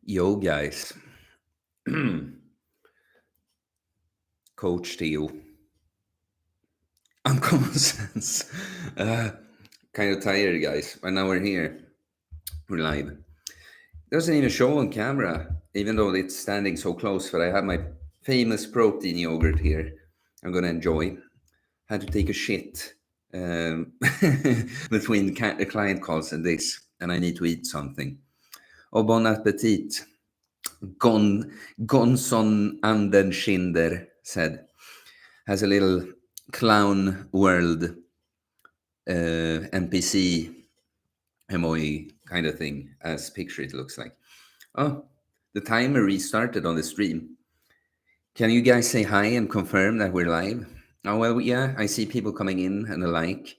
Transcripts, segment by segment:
Yo, guys. Coach Theo. Uncommon sense. Uh, kind of tired, guys. But now we're here. We're live. Doesn't even show on camera, even though it's standing so close. But I have my famous protein yogurt here. I'm gonna enjoy. Had to take a shit between client calls and this, and I need to eat something. Oh, bon appetit. Gonson Anderschinder said, has a little clown world NPC emoji kind of thing as picture it looks like. Oh, the timer restarted on the stream. Can you guys say hi and confirm that we're live? Oh, well, yeah, I see people coming in and the like.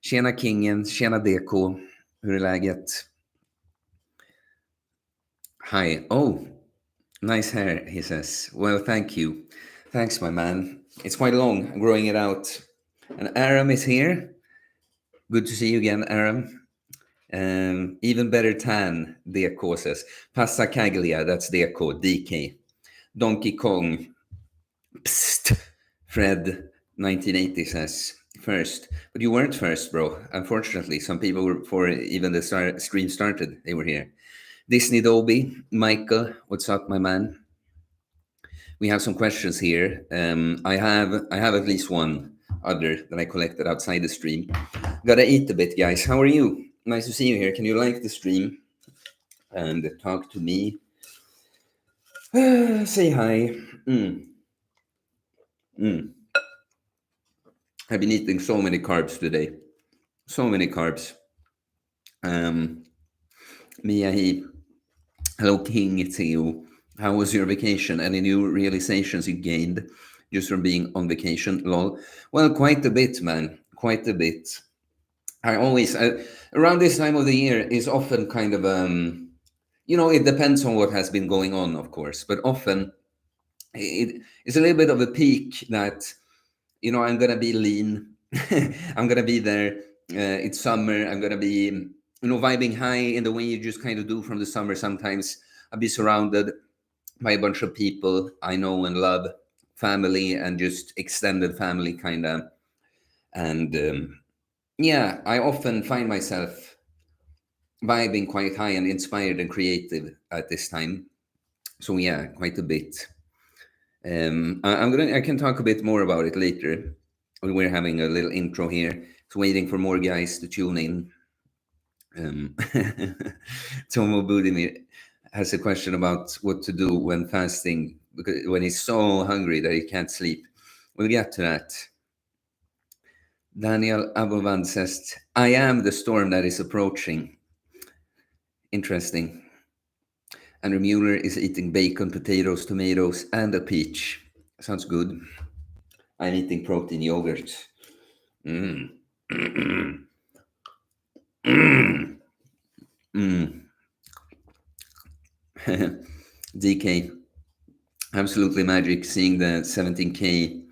Tjena kingen, tjena DK. Hur är läget? Hi. Oh, nice hair, he says. Well, thank you. Thanks, my man. It's quite long. I'm growing it out. And Aram is here. Good to see you again, Aram. Even better tan, DK says. Passa Caglia, that's DK. Donkey Kong. Psst. Fred, 1980 says. First. But you weren't first, bro. Unfortunately, some people were, before even the stream started, they were here. Disney Dobie, Michael, what's up, my man? We have some questions here. I have at least one other that I collected outside the stream. Gotta eat a bit, guys. How are you? Nice to see you here. Can you like the stream and talk to me? Say hi. I've been eating so many carbs today. So many carbs. Mia He. Hello, King Theo. How was your vacation? Any new realizations you gained just from being on vacation? Lol. Well, quite a bit, man. Quite a bit. I always around this time of the year is often kind of it depends on what has been going on, of course, but often it's a little bit of a peak that I'm gonna be lean. I'm gonna be there. It's summer. I'm gonna be vibing high in the way you just kind of do from the summer. Sometimes I'll be surrounded by a bunch of people I know and love, family and just extended family kind of, and yeah, I often find myself vibing quite high and inspired and creative at this time. So yeah, quite a bit. I can talk a bit more about it later. We're having a little intro here. It's waiting for more guys to tune in. Tomo Budimir has a question about what to do when fasting, because when he's so hungry that he can't sleep. We'll get to that. Daniel Abovan says, I am the storm that is approaching. Interesting. Andrew Mueller is eating bacon, potatoes, tomatoes, and a peach. Sounds good. I'm eating protein yogurt. DK, absolutely magic seeing the 17K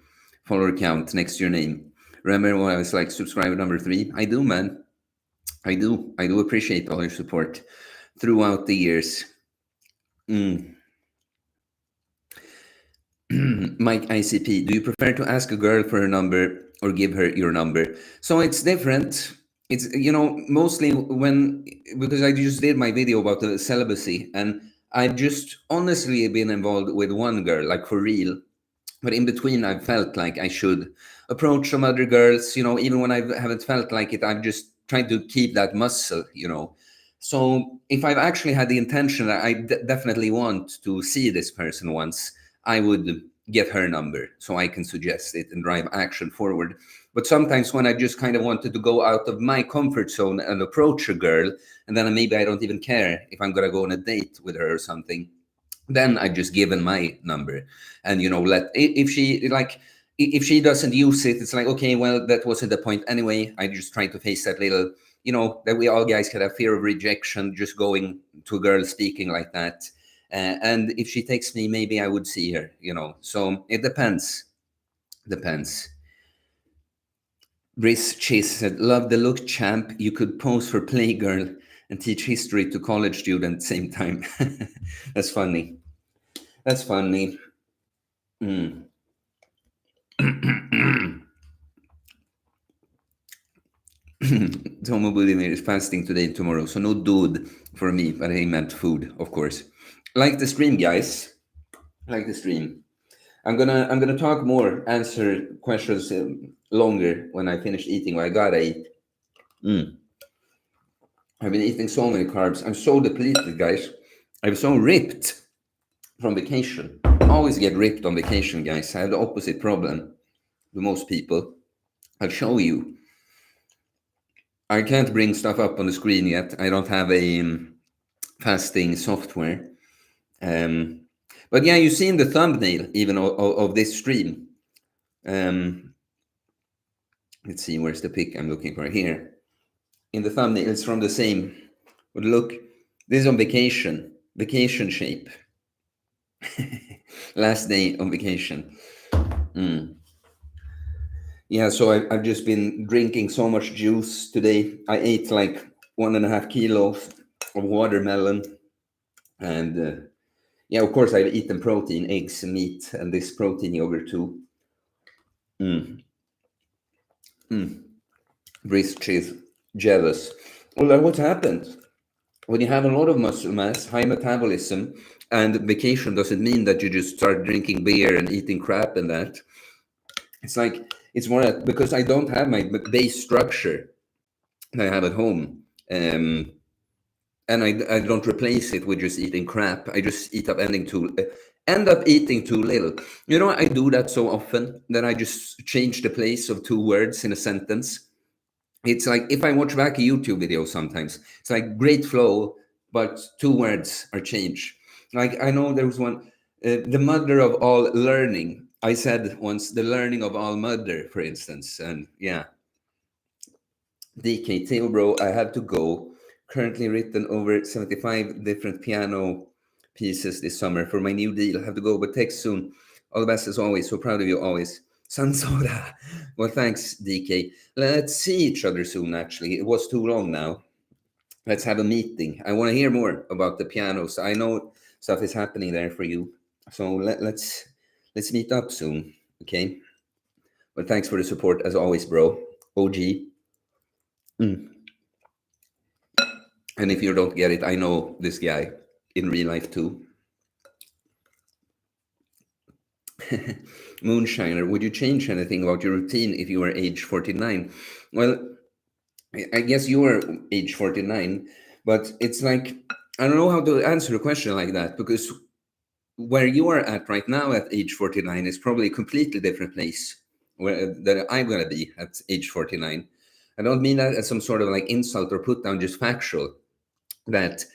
follower count next to your name. Remember when I was like subscriber number 3? I do, man. I do appreciate all your support throughout the years. Mike ICP, do you prefer to ask a girl for her number or give her your number? So it's different. It's, mostly because I just did my video about the celibacy, and I've just honestly been involved with one girl, like for real. But in between, I've felt like I should approach some other girls, even when I haven't felt like it, I've just tried to keep that muscle, So if I've actually had the intention that I definitely want to see this person once, I would get her number so I can suggest it and drive action forward. But sometimes when I just kind of wanted to go out of my comfort zone and approach a girl, and then maybe I don't even care if I'm going to go on a date with her or something, then I just given my number, and if she doesn't use it, it's like, okay, well, that wasn't the point anyway. I just try to face that little, that we all guys can have fear of rejection just going to a girl speaking like that. And if she takes me, maybe I would see her, so it depends. Brice Chase said, love the look, champ. You could pose for Playgirl and teach history to college students same time. That's funny. That's funny. Tomo Budimir is fasting today and tomorrow, so no dude for me, but he meant food, of course. Like the stream, guys. Like the stream. I'm gonna talk more, answer questions longer when I finish eating. What I gotta eat. I've been eating so many carbs. I'm so depleted, guys. I'm so ripped from vacation. I always get ripped on vacation, guys. I have the opposite problem to most people. I'll show you. I can't bring stuff up on the screen yet. I don't have a fasting software. But yeah, you see in the thumbnail even of this stream. Let's see, where's the pic I'm looking for here? In the thumbnail, it's from the same. But look, this is on vacation shape. Last day on vacation. Yeah, so I've just been drinking so much juice today. I ate like 1.5 kilos of watermelon. And yeah, of course, I've eaten protein, eggs, meat, and this protein yogurt too. Wrist cheese, jealous. Well, what happened? When you have a lot of muscle mass, high metabolism, and vacation doesn't mean that you just start drinking beer and eating crap and that. It's like, it's more because I don't have my base structure that I have at home. And I don't replace it with just eating crap. I just end up eating too little. You know, I do that so often that I just change the place of two words in a sentence. It's like if I watch back a YouTube video sometimes, it's like great flow, but two words are changed. Like I know there was one, the mother of all learning. I said once the learning of all mother, for instance. And yeah, DK Theo, bro, I have to go. Currently written over 75 different piano pieces this summer for my new deal. I have to go, but text soon. All the best as always. So proud of you always. Sansoda. Well, thanks, DK. Let's see each other soon, actually. It was too long now. Let's have a meeting. I want to hear more about the pianos. I know stuff is happening there for you. So let's meet up soon. Okay. But thanks for the support as always, bro. OG. And if you don't get it, I know this guy in real life too. Moonshiner, would you change anything about your routine if you were age 49? Well, I guess you were age 49, but it's like, I don't know how to answer a question like that because where you are at right now at age 49 is probably a completely different place where that I'm going to be at age 49. I don't mean that as some sort of like insult or put down, just factual that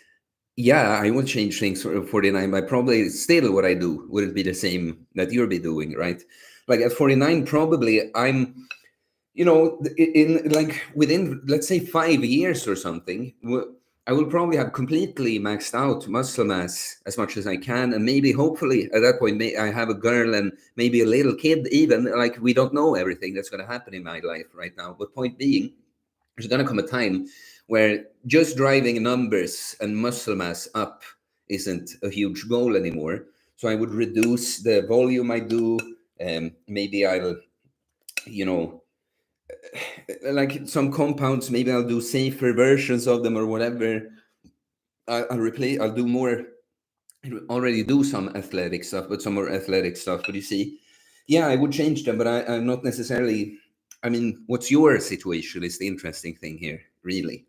yeah, I would change things for 49, but probably still what I do wouldn't be the same that you'll be doing, right? Like at 49, probably I'm, in like within, let's say 5 years or something, I will probably have completely maxed out muscle mass as much as I can. And maybe, hopefully, at that point, I have a girl and maybe a little kid, even. Like, we don't know everything that's going to happen in my life right now. But point being, there's going to come a time where just driving numbers and muscle mass up isn't a huge goal anymore. So I would reduce the volume I do. Maybe I'll, like some compounds, maybe I'll do safer versions of them or whatever. I'll do more. I already do some athletic stuff, but some more athletic stuff. But you see, yeah, I would change them, but I'm not necessarily. I mean, what's your situation is the interesting thing here, really.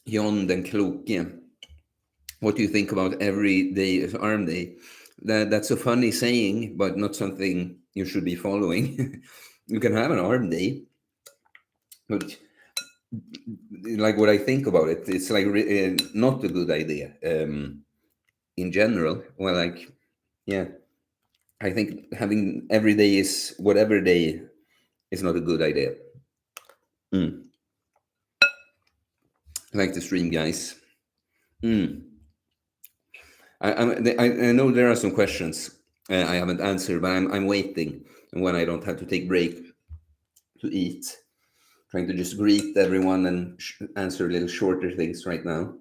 John den Kloke. What do you think about every day is arm day? That's a funny saying, but not something you should be following. You can have an arm day, but like what I think about it, it's like not a good idea in general. Well, like, yeah, I think having every day is whatever day is not a good idea. Like the stream, guys. I know there are some questions I haven't answered, but I'm waiting when I don't have to take break to eat. Trying to just greet everyone and answer little shorter things right now.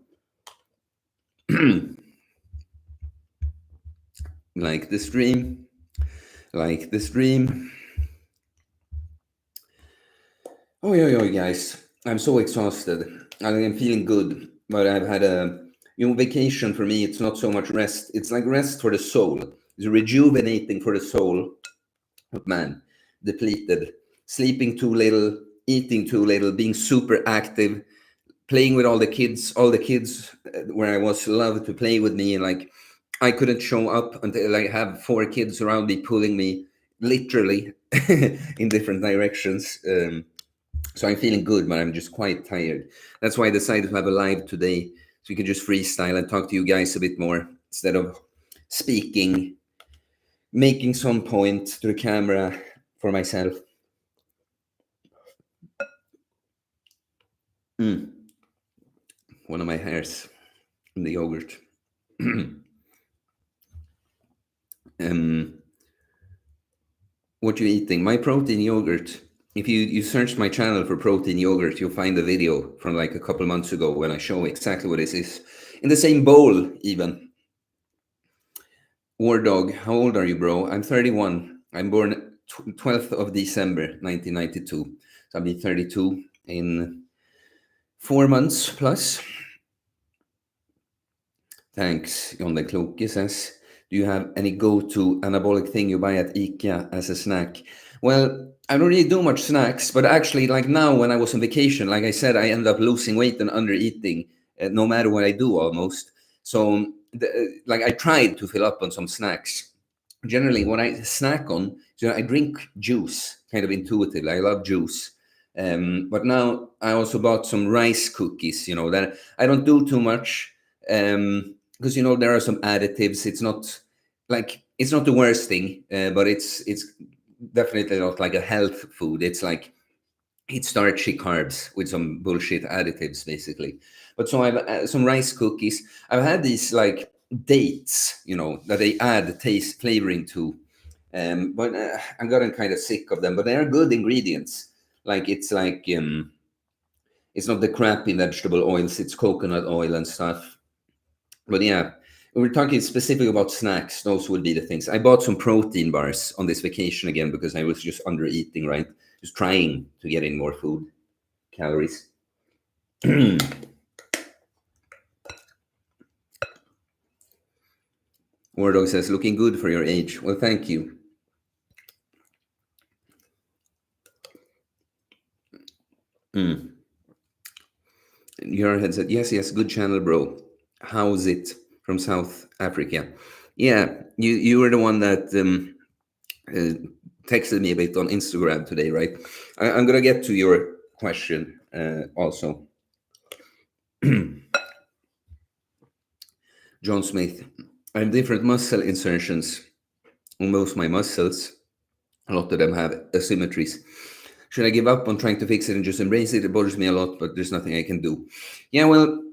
Like the stream. Like the stream. Oh, yeah, guys. I'm so exhausted. I'm feeling good, but I've had a, vacation for me. It's not so much rest. It's like rest for the soul. It's rejuvenating for the soul. But man, depleted. Sleeping too little, eating too little, being super active, playing with all the kids. All the kids where I was loved to play with me, and like I couldn't show up until I have 4 kids around me pulling me literally in different directions. So I'm feeling good, but I'm just quite tired. That's why I decided to have a live today, so we can just freestyle and talk to you guys a bit more instead of speaking, making some point to the camera for myself. One of my hairs in the yogurt. What you eating? My protein yogurt. If you search my channel for protein yogurt, you'll find a video from like a couple months ago when I show exactly what this is. In the same bowl, even. War Dog, how old are you, bro? I'm 31. I'm born 12th of December, 1992. So I'll be 32 in 4 months plus. Thanks, John the Kloke says. Do you have any go-to anabolic thing you buy at IKEA as a snack? Well, I don't really do much snacks, but actually, like now when I was on vacation, like I said, I end up losing weight and under eating, no matter what I do almost. So, like I tried to fill up on some snacks. Generally, what I snack on, I drink juice, kind of intuitively. I love juice. But now I also bought some rice cookies, that I don't do too much. Because there are some additives. It's not the worst thing, but it's definitely not like a health food. It's starchy carbs with some bullshit additives, basically. But so I've some rice cookies. I've had these like dates, that they add taste flavoring to, but I'm gotten kind of sick of them. But they are good ingredients. It's not the crappy vegetable oils. It's coconut oil and stuff. But yeah, we're talking specifically about snacks. Those would be the things. I bought some protein bars on this vacation again because I was just under eating, right? Just trying to get in more food calories. War Dog says, looking good for your age. Well, thank you. Your head said, yes, good channel, bro. How's it from South Africa? Yeah, you were the one that texted me a bit on Instagram today, right? I'm gonna get to your question also. John Smith, I have different muscle insertions on most of my muscles. A lot of them have asymmetries. Should I give up on trying to fix it and just embrace it? It bothers me a lot, but there's nothing I can do. Yeah, well,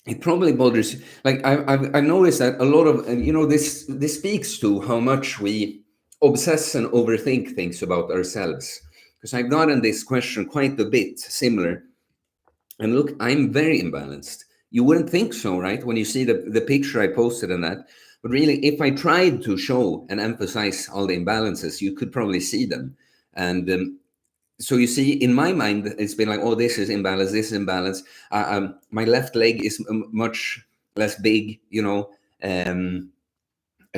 it probably bothers. Like I've noticed that a lot of, and this speaks to how much we obsess and overthink things about ourselves. Because I've gotten this question quite a bit similar. And look, I'm very imbalanced. You wouldn't think so, right? When you see the picture I posted and that. But really, if I tried to show and emphasize all the imbalances, you could probably see them. And so you see, in my mind, it's been like, oh, this is imbalance, this is imbalance. My left leg is much less big, and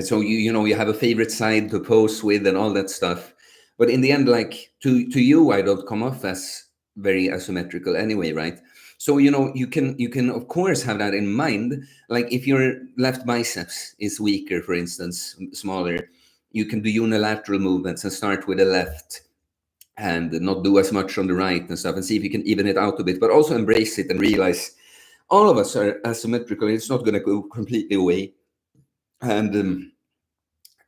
so you have a favorite side to pose with and all that stuff. But in the end, like to you, I don't come off as very asymmetrical anyway, right? So you can of course have that in mind. Like if your left biceps is weaker, for instance, smaller, you can do unilateral movements and start with the left and not do as much on the right and stuff, and see if you can even it out a bit, but also embrace it and realize all of us are asymmetrical. It's not going to go completely away. And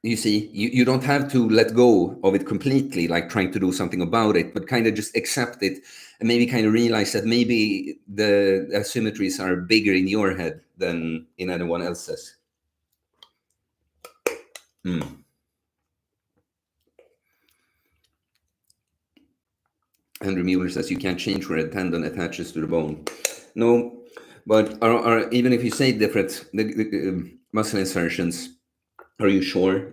you see, you don't have to let go of it completely, like trying to do something about it, but kind of just accept it and maybe kind of realize that maybe the asymmetries are bigger in your head than in anyone else's. Andrew Mueller says you can't change where a tendon attaches to the bone. No, but even if you say different muscle insertions, are you sure?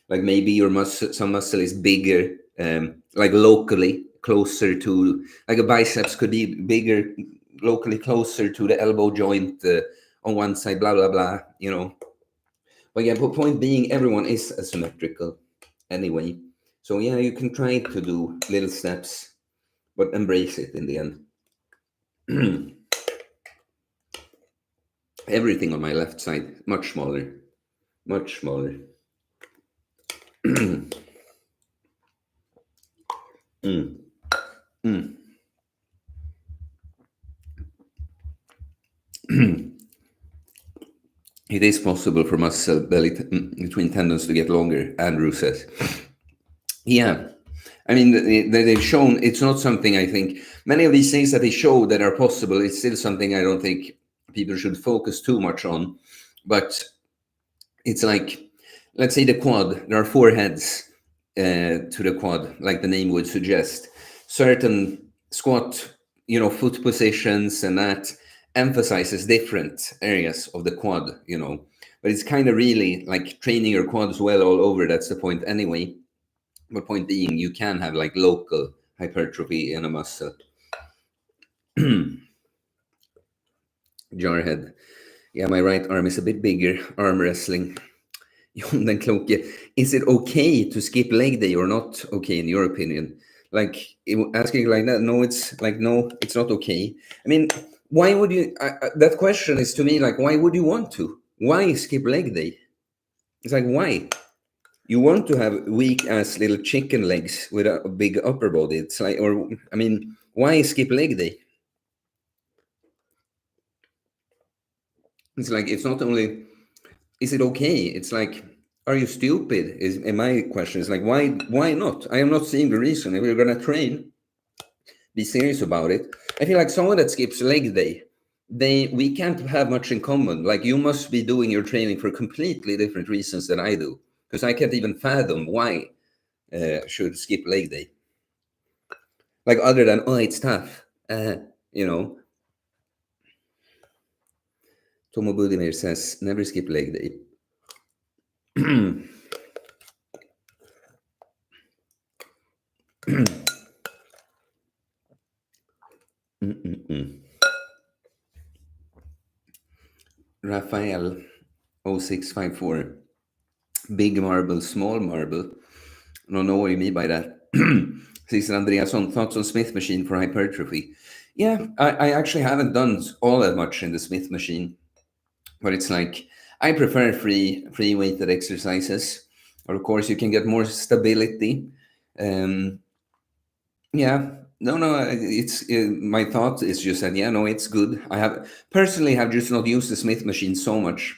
Like maybe your muscle, some muscle is bigger, like locally closer to, like a biceps could be bigger, locally closer to the elbow joint on one side, blah blah blah. But yeah, but point being, everyone is asymmetrical anyway. So yeah, you can try to do little steps, but embrace it in the end. Everything on my left side, much smaller, much smaller. Mm. Mm. It is possible for muscle belly between tendons to get longer, Andrew says. Yeah. I mean, they've shown it's not something, I think, many of these things that they show that are possible, it's still something I don't think people should focus too much on. But it's like, let's say the quad, there are four heads to the quad, like the name would suggest. Certain squat, foot positions and that emphasizes different areas of the quad. But it's kind of really like training your quads well all over. That's the point anyway. But point being, you can have like local hypertrophy in a muscle. Jarhead. Yeah, my right arm is a bit bigger. Arm wrestling. Jon den Kloke, is it okay to skip leg day or not okay in your opinion? Like asking like that, no, it's not okay. I mean, why would you? That question is to me like, why would you want to? Why skip leg day? It's like why you want to have weak ass little chicken legs with a big upper body. It's like, or I mean, why skip leg day? It's like it's not only is it okay? It's like, are you stupid? Is and my question is like, why not? I am not seeing the reason. If you're gonna train, be serious about it. I feel like someone that skips leg day, we can't have much in common. Like you must be doing your training for completely different reasons than I do, because I can't even fathom why should skip leg day. Like other than it's tough, you know. Tomo Budimir says never skip leg day. Raphael 0654. Big marble, small marble. I don't know what you mean by that. Cesar Andreasson, thoughts on Smith machine for hypertrophy? Yeah, I actually haven't done all that much in the Smith machine, but it's like I prefer free weighted exercises. Or of course, you can get more stability. Um, yeah, no, it's my thought is just that yeah, no, it's good. I have personally have just not used the Smith machine so much.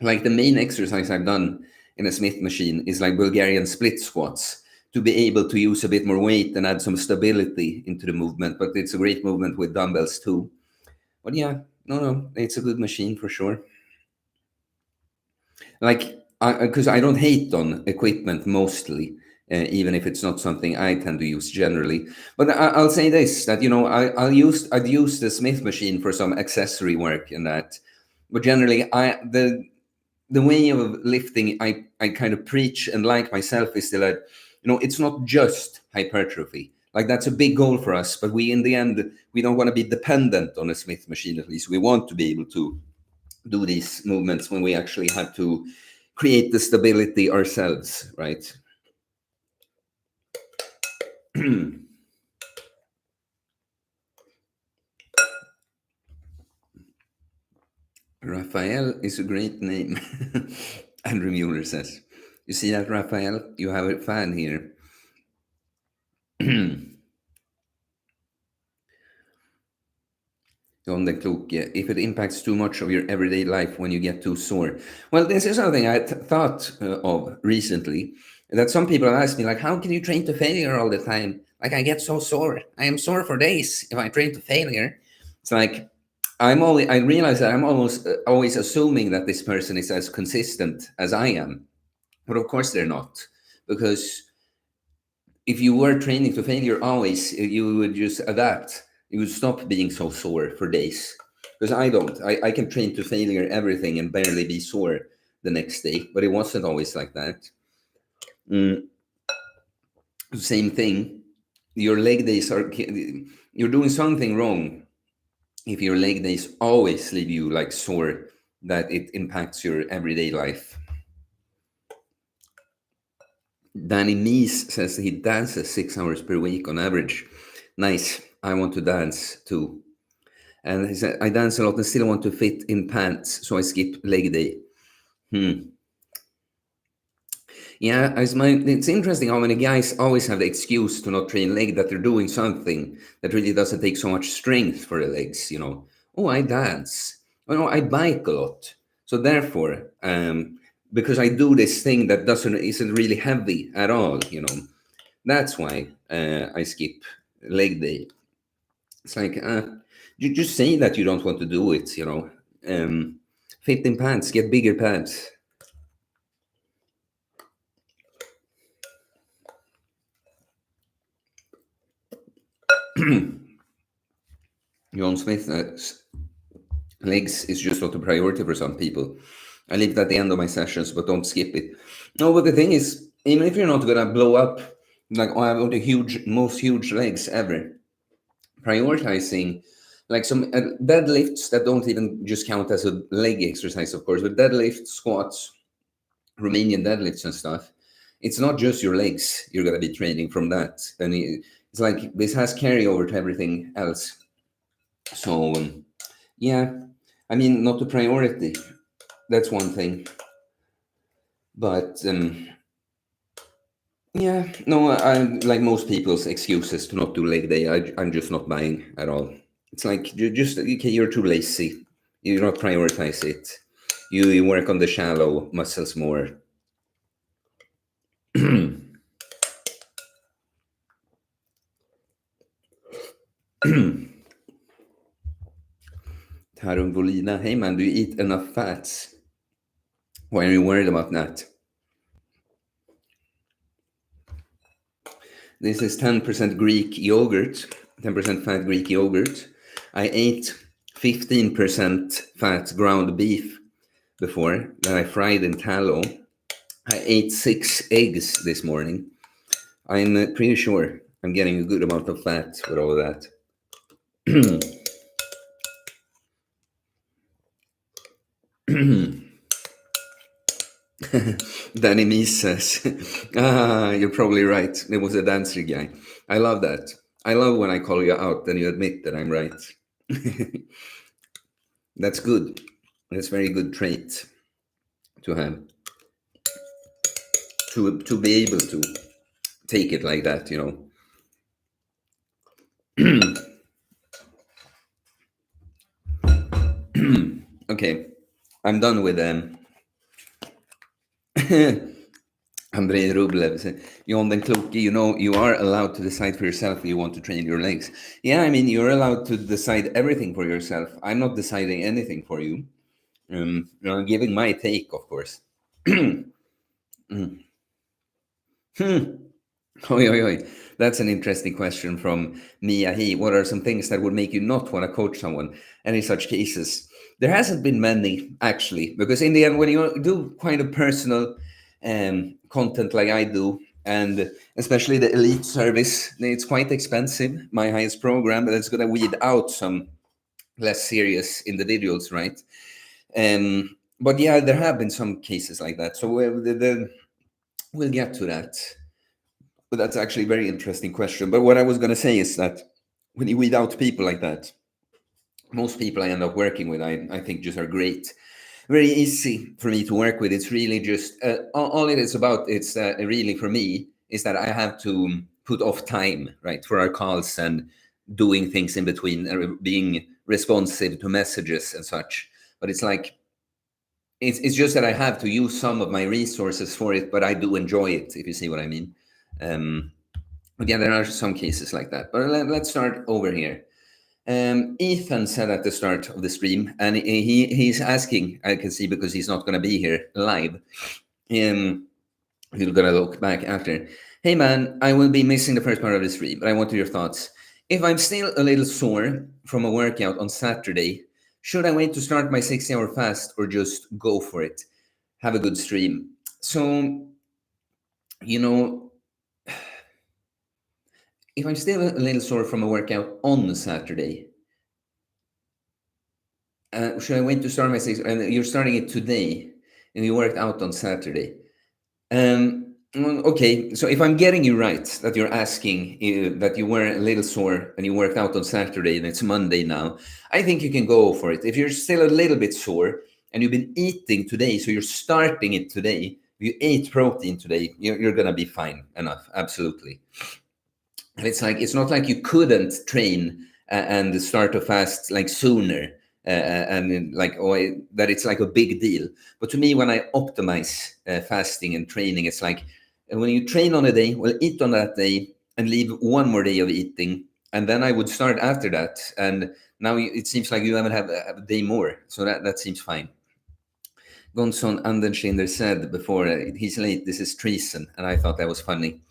Like the main exercise I've done in a Smith machine is like Bulgarian split squats to be able to use a bit more weight and add some stability into the movement. But it's a great movement with dumbbells too. But yeah, no, it's a good machine for sure. Like, because I don't hate on equipment mostly, even if it's not something I tend to use generally. But I'll say this: that I'd use the Smith machine for some accessory work and that. But generally, the way of lifting I kind of preach and like myself is still that it's not just hypertrophy. Like that's a big goal for us, but we in the end we don't want to be dependent on a Smith machine. At least we want to be able to do these movements when we actually have to create the stability ourselves, right? Raphael is a great name. Andrew Mueller says, you see that, Raphael? You have a fan here. Jon den Kloke, if it impacts too much of your everyday life when you get too sore. Well, this is something I thought of recently. That some people have asked me, like, how can you train to failure all the time? Like, I get so sore. I am sore for days if I train to failure. It's like, I realize that I'm almost always assuming that this person is as consistent as I am. But of course they're not. Because if you were training to failure always, you would just adapt. You would stop being so sore for days. Because I don't. I can train to failure everything and barely be sore the next day. But it wasn't always like that. Mm, same thing. Your leg days are. You're doing something wrong if your leg days always leave you like sore, that it impacts your everyday life. Danny Neese says he dances 6 hours per week on average. Nice. I want to dance too. And he said, I dance a lot and still want to fit in pants, so I skip leg day. Yeah, it's interesting how many guys always have the excuse to not train leg, that they're doing something that really doesn't take so much strength for the legs. Oh, I dance. Oh, no, I bike a lot. So therefore, because I do this thing that isn't really heavy at all. That's why I skip leg day. It's like, you just say that you don't want to do it. Fit in pants, get bigger pants. John Smith, legs is just not a priority for some people. I leave it at the end of my sessions, but don't skip it. No, but the thing is, even if you're not gonna blow up, like, oh, I want the most huge legs ever, prioritizing like some deadlifts that don't even just count as a leg exercise, of course, but deadlifts, squats, Romanian deadlifts and stuff. It's not just your legs you're gonna be training from that, and it's like this has carryover to everything else. So yeah, I mean, not a priority. That's one thing, but yeah, no, I like most people's excuses to not do leg day. I'm just not buying at all. It's like okay, you're too lazy. You don't prioritize it. You work on the shallow muscles more. Tarun Volina, hey man, do you eat enough fats? Why are you worried about that? This is 10% Greek yogurt, 10% fat Greek yogurt. I ate 15% fat ground beef before, that I fried in tallow. I ate 6 eggs this morning. I'm pretty sure I'm getting a good amount of fat with all of that. Danny Meese says, you're probably right. It was a dancer guy. I love that. I love when I call you out and you admit that I'm right. That's good. That's very good trait to have. To be able to take it like that. Okay, I'm done with them. Andrei Rublev said, Jon den Kloke, you are allowed to decide for yourself if you want to train your legs. Yeah, I mean, you're allowed to decide everything for yourself. I'm not deciding anything for you. I'm giving my take, of course. Oi, oi, oi. That's an interesting question from Mia He. What are some things that would make you not want to coach someone? Any such cases? There hasn't been many, actually, because in the end, when you do quite a personal content like I do, and especially the elite service, it's quite expensive, my highest program, but it's going to weed out some less serious individuals, right? But yeah, there have been some cases like that. So we'll get to that. But that's actually a very interesting question. But what I was going to say is that when you weed out people like that, most people I end up working with, I think just are great. Very easy for me to work with. It's really just, all it is about, it's really for me, is that I have to put off time, right, for our calls and doing things in between, being responsive to messages and such. But it's like, it's just that I have to use some of my resources for it, but I do enjoy it, if you see what I mean. But yeah, there are some cases like that. But let's start over here. Ethan said at the start of the stream, and he's asking, I can see because he's not going to be here live. He's going to look back after. Hey man, I will be missing the first part of the stream, but I wanted your thoughts. If I'm still a little sore from a workout on Saturday, should I wait to start my 60-hour fast or just go for it? Have a good stream. So, you know, if I'm still a little sore from a workout on Saturday, should I wait to start my 60? And you're starting it today, and you worked out on Saturday. Well, okay, so if I'm getting you right, that you're asking that you were a little sore and you worked out on Saturday and it's Monday now, I think you can go for it. If you're still a little bit sore and you've been eating today, so you're starting it today, you ate protein today, you're going to be fine enough. Absolutely. And it's not like you couldn't train and start a fast like sooner, and like that it's like a big deal. But to me, when I optimize fasting and training, it's like when you train on a day, well, eat on that day and leave one more day of eating, and then I would start after that. And now it seems like you haven't have a day more, so that seems fine. Gonson Anderschinder said before, he's late, this is treason, and I thought that was funny.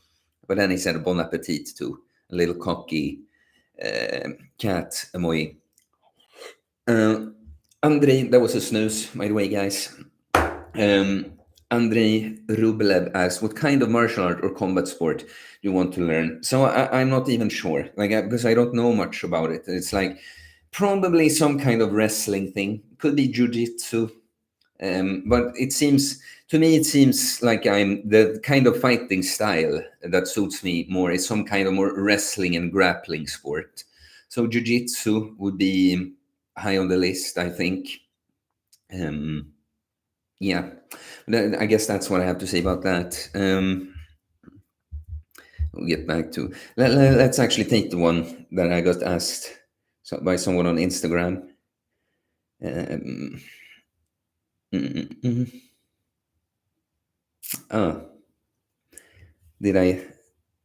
But then he said bon appetit too, a little cocky cat emoji. Andrei, that was a snooze, by the way, guys. Andrei Rublev asked, what kind of martial art or combat sport you want to learn? So I'm not even sure, because I don't know much about it. It's like probably some kind of wrestling thing. Could be jujitsu. But to me, it seems like I'm the kind of fighting style that suits me more is some kind of more wrestling and grappling sport. So jiu-jitsu would be high on the list, I think. Yeah, I guess that's what I have to say about that. We'll get back to. Let's actually take the one that I got asked by someone on Instagram. Oh, did I?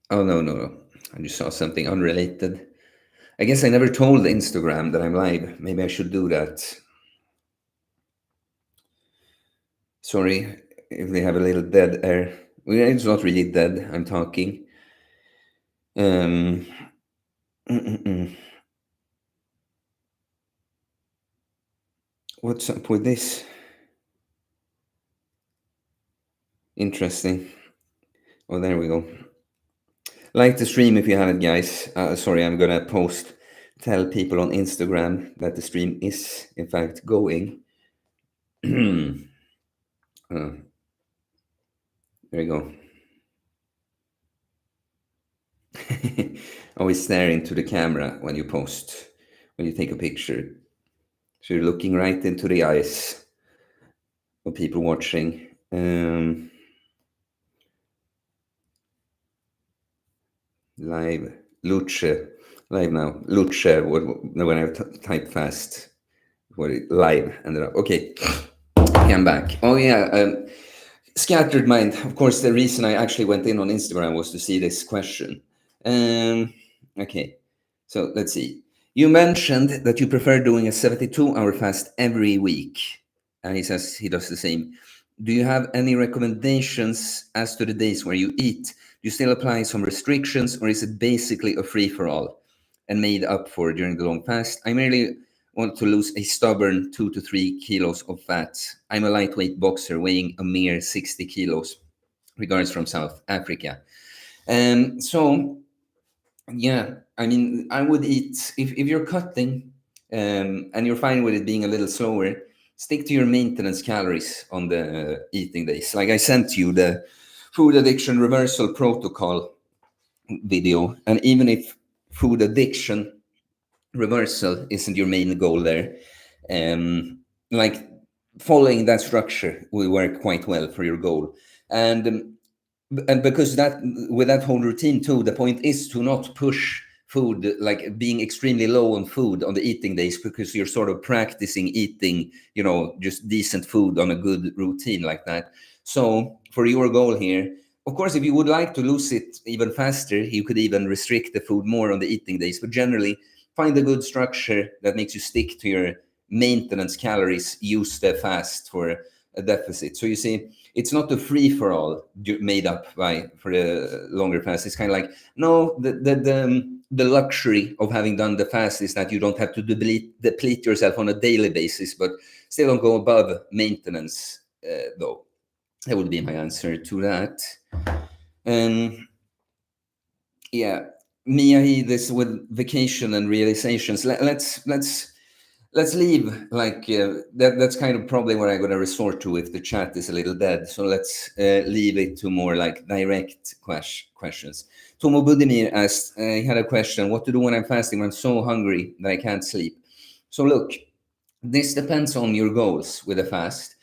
Oh, no. I just saw something unrelated. I guess I never told Instagram that I'm live. Maybe I should do that. Sorry if they have a little dead air. Well, it's not really dead. I'm talking. Um, What's up with this? Interesting. Oh, there we go. Like the stream if you haven't, guys. Sorry, I'm gonna tell people on Instagram that the stream is in fact going. There you go. Always stare into the camera when you post, when you take a picture. So you're looking right into the eyes of people watching. Live. Luce. Live now. Luce. When I type fast. Live ended up. Okay. I'm back. Oh, yeah. Scattered mind. Of course, the reason I actually went in on Instagram was to see this question. Okay. So let's see. You mentioned that you prefer doing a 72-hour fast every week. And he says he does the same. Do you have any recommendations as to the days where you eat? Do you still apply some restrictions, or is it basically a free-for-all and made up for during the long fast? I merely want to lose a stubborn 2 to 3 kilos of fat. I'm a lightweight boxer weighing a mere 60 kilos. Regards from South Africa. So, yeah, I mean, I would eat, if you're cutting and you're fine with it being a little slower, stick to your maintenance calories on the eating days. Like I sent you the food addiction reversal protocol video. And even if food addiction reversal isn't your main goal there, like following that structure will work quite well for your goal. And because that with that whole routine too, the point is to not push food, like being extremely low on food on the eating days, because you're sort of practicing eating, just decent food on a good routine like that. So for your goal here, of course, if you would like to lose it even faster, you could even restrict the food more on the eating days. But generally, find a good structure that makes you stick to your maintenance calories. Use the fast for a deficit. So you see, it's not a free for all made up by for a longer fast. It's kind of like, no, the luxury of having done the fast is that you don't have to deplete yourself on a daily basis, but still don't go above maintenance, though. That would be my answer to that. And yeah, Mia, this with vacation and realizations. Let's leave like that's kind of probably what I'm going to resort to if the chat is a little dead. So let's leave it to more like direct questions. Tomo Budimir asked, he had a question: what to do when I'm fasting? When I'm so hungry that I can't sleep. So look, this depends on your goals with a fast.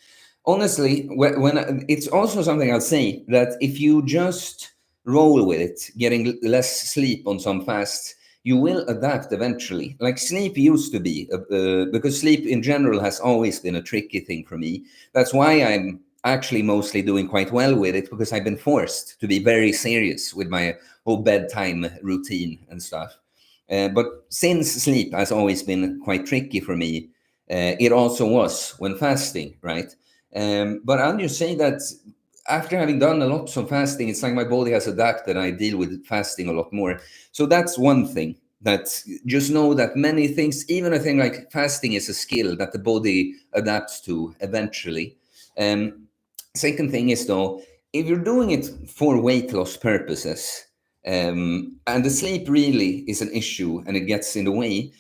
Honestly, when it's also something I'll say that if you just roll with it, getting less sleep on some fasts, you will adapt eventually. Like sleep used to be, because sleep in general has always been a tricky thing for me. That's why I'm actually mostly doing quite well with it, because I've been forced to be very serious with my whole bedtime routine and stuff. But since sleep has always been quite tricky for me, it also was when fasting, right? But I'll just say that after having done a lot of fasting, it's like my body has adapted. I deal with fasting a lot more. So that's one thing, that just know that many things, even a thing like fasting, is a skill that the body adapts to eventually. Second thing is, though, if you're doing it for weight loss purposes, and the sleep really is an issue and it gets in the way,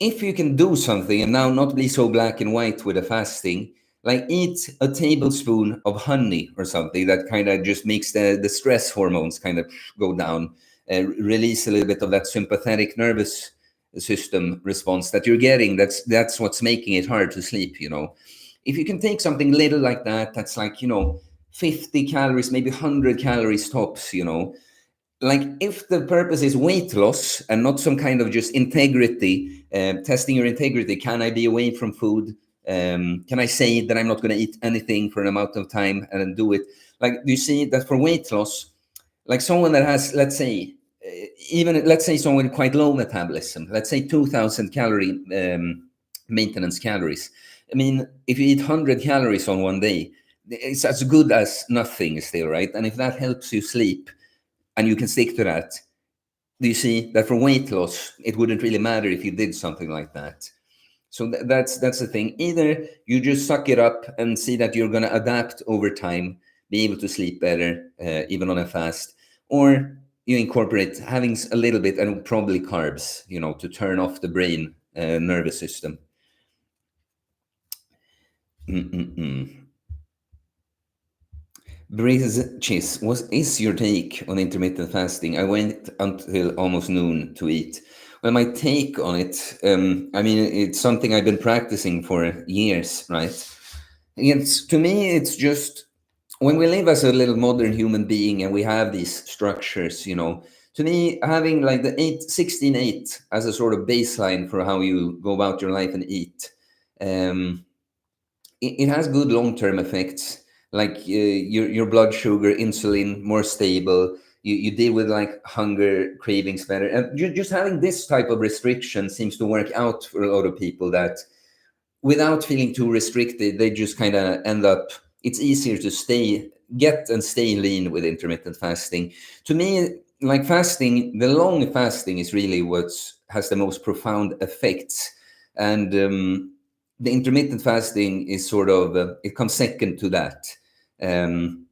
if you can do something and now not be so black and white with the fasting, like eat a tablespoon of honey or something that kind of just makes the stress hormones kind of go down, release a little bit of that sympathetic nervous system response that you're getting. That's what's making it hard to sleep, you know. If you can take something little like that, that's like, you know, 50 calories, maybe 100 calories tops, you know, like if the purpose is weight loss and not some kind of just integrity, testing your integrity, can I be away from food, can I say that I'm not going to eat anything for an amount of time and then do it? Like, do you see that for weight loss, like someone that has, let's say, even let's say someone with quite low metabolism, let's say 2000 calorie maintenance calories. I mean, if you eat 100 calories on one day, it's as good as nothing still, right? And if that helps you sleep and you can stick to that, do you see that for weight loss, it wouldn't really matter if you did something like that? So that's the thing. Either you just suck it up and see that you're going to adapt over time, be able to sleep better, even on a fast, or you incorporate having a little bit and probably carbs, you know, to turn off the brain nervous system. Cheese, what is your take on intermittent fasting? I went until almost noon to eat. Well, my take on it, I mean, it's something I've been practicing for years, right? It's, to me, it's just when we live as a little modern human being and we have these structures, you know, to me, having like the 16-8 as a sort of baseline for how you go about your life and eat, um, it has good long-term effects, like your blood sugar, insulin more stable. You deal with like hunger cravings better, and just having this type of restriction seems to work out for a lot of people, that without feeling too restricted, they just kind of end up, it's easier to get and stay lean with intermittent fasting. To me, like fasting, the long fasting is really what has the most profound effects. And the intermittent fasting is sort of, it comes second to that. Um,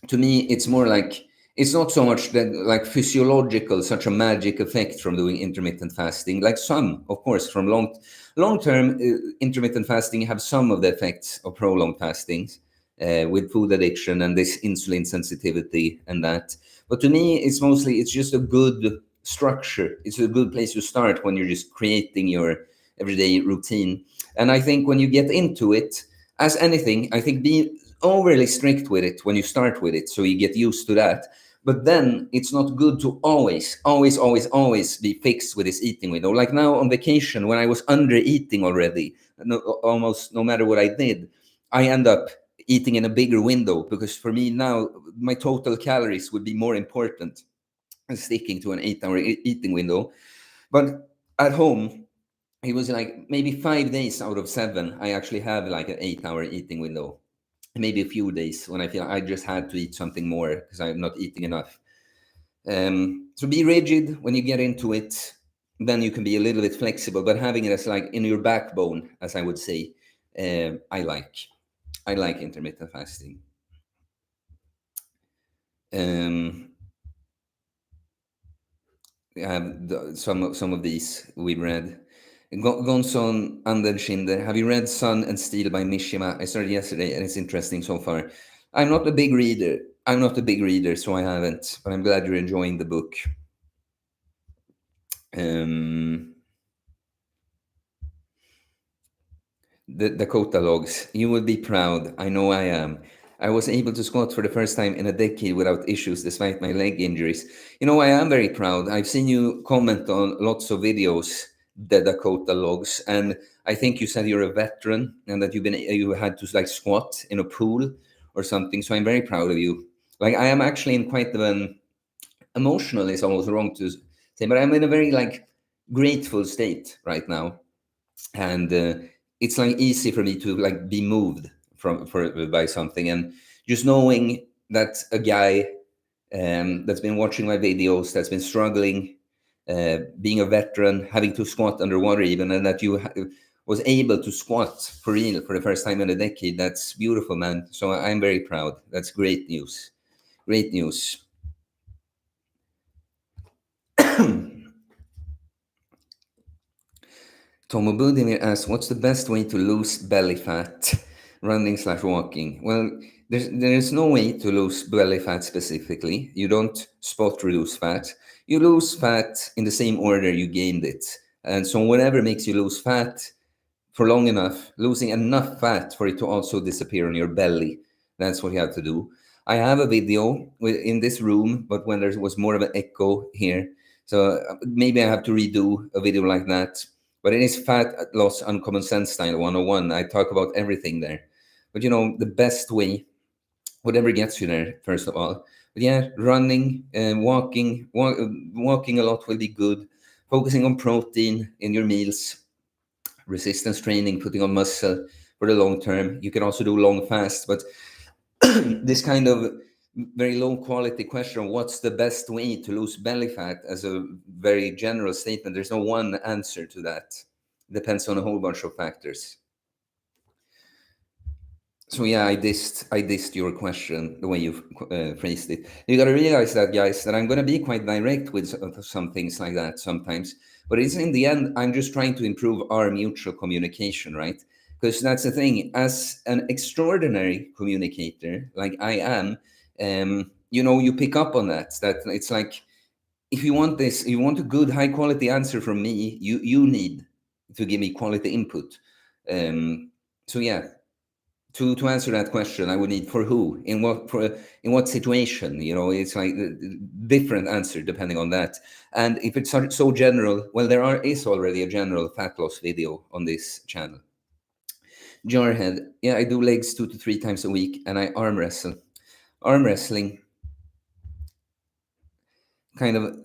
to me, it's more like, it's not so much that like physiological, such a magic effect from doing intermittent fasting. Like some, of course, from long term, intermittent fasting have some of the effects of prolonged fastings, with food addiction and this insulin sensitivity and that. But to me, it's mostly, it's just a good structure. It's a good place to start when you're just creating your everyday routine. And I think when you get into it, as anything, I think be overly strict with it when you start with it, so you get used to that. But then it's not good to always be fixed with this eating window. Like now on vacation, when I was under eating already, almost no matter what I did, I end up eating in a bigger window, because for me now, my total calories would be more important than sticking to an 8-hour eating window. But at home, it was like maybe 5 days out of 7, I actually have like an 8-hour eating window. maybe a few days when I feel I just had to eat something more because I'm not eating enough. So be rigid when you get into it. Then you can be a little bit flexible, but having it as like in your backbone, as I would say, I like. I like intermittent fasting. Um, some of these we read. Gonson Anderschinder. Have you read Sun and Steel by Mishima? I started yesterday and it's interesting so far. I'm not a big reader. I'm not a big reader, so I haven't. But I'm glad you're enjoying the book. Um, the Dakota logs. You will be proud. I know I am. I was able to squat for the first time in a decade without issues despite my leg injuries. You know, I am very proud. I've seen you comment on lots of videos, the Dakota logs, and I think you said you're a veteran and that you had to like squat in a pool or something. So I'm very proud of you. Like I am actually in quite an emotional is almost wrong to say, but I'm in a very like grateful state right now, and it's like easy for me to like be moved by something, and just knowing that a guy that's been watching my videos, that's been struggling, being a veteran, having to squat underwater even, and that was able to squat for real for the first time in a decade. That's beautiful, man. So I'm very proud. That's great news. Great news. Tomo Budimir asks, what's the best way to lose belly fat? Running/walking. Well, there's no way to lose belly fat specifically. You don't spot reduce fat. You lose fat in the same order you gained it. And so whatever makes you lose fat for long enough, losing enough fat for it to also disappear on your belly. That's what you have to do. I have a video in this room, but when there was more of an echo here, so maybe I have to redo a video like that. But it is fat loss uncommon sense style 101. I talk about everything there. But you know, the best way, whatever gets you there, first of all. But yeah, running and walking a lot will be good. Focusing on protein in your meals, resistance training, putting on muscle for the long term. You can also do long fast, but this kind of very low quality question, what's the best way to lose belly fat, as a very general statement, there's no one answer to that. It depends on a whole bunch of factors. So yeah, I dissed your question the way you phrased it. You got to realize that, guys, that I'm going to be quite direct with some things like that sometimes. But it's in the end, I'm just trying to improve our mutual communication, right? Because that's the thing. As an extraordinary communicator, like I am, you pick up on that. That it's like, if you want this, you want a good, high quality answer from me, you need to give me quality input. So yeah, to answer that question, I would need for who, in what situation. It's like different answer depending on that. And if it's so general, well, is already a general fat loss video on this channel. Jarhead, yeah, I do legs 2 to 3 times a week, and I arm wrestle. Arm wrestling, kind of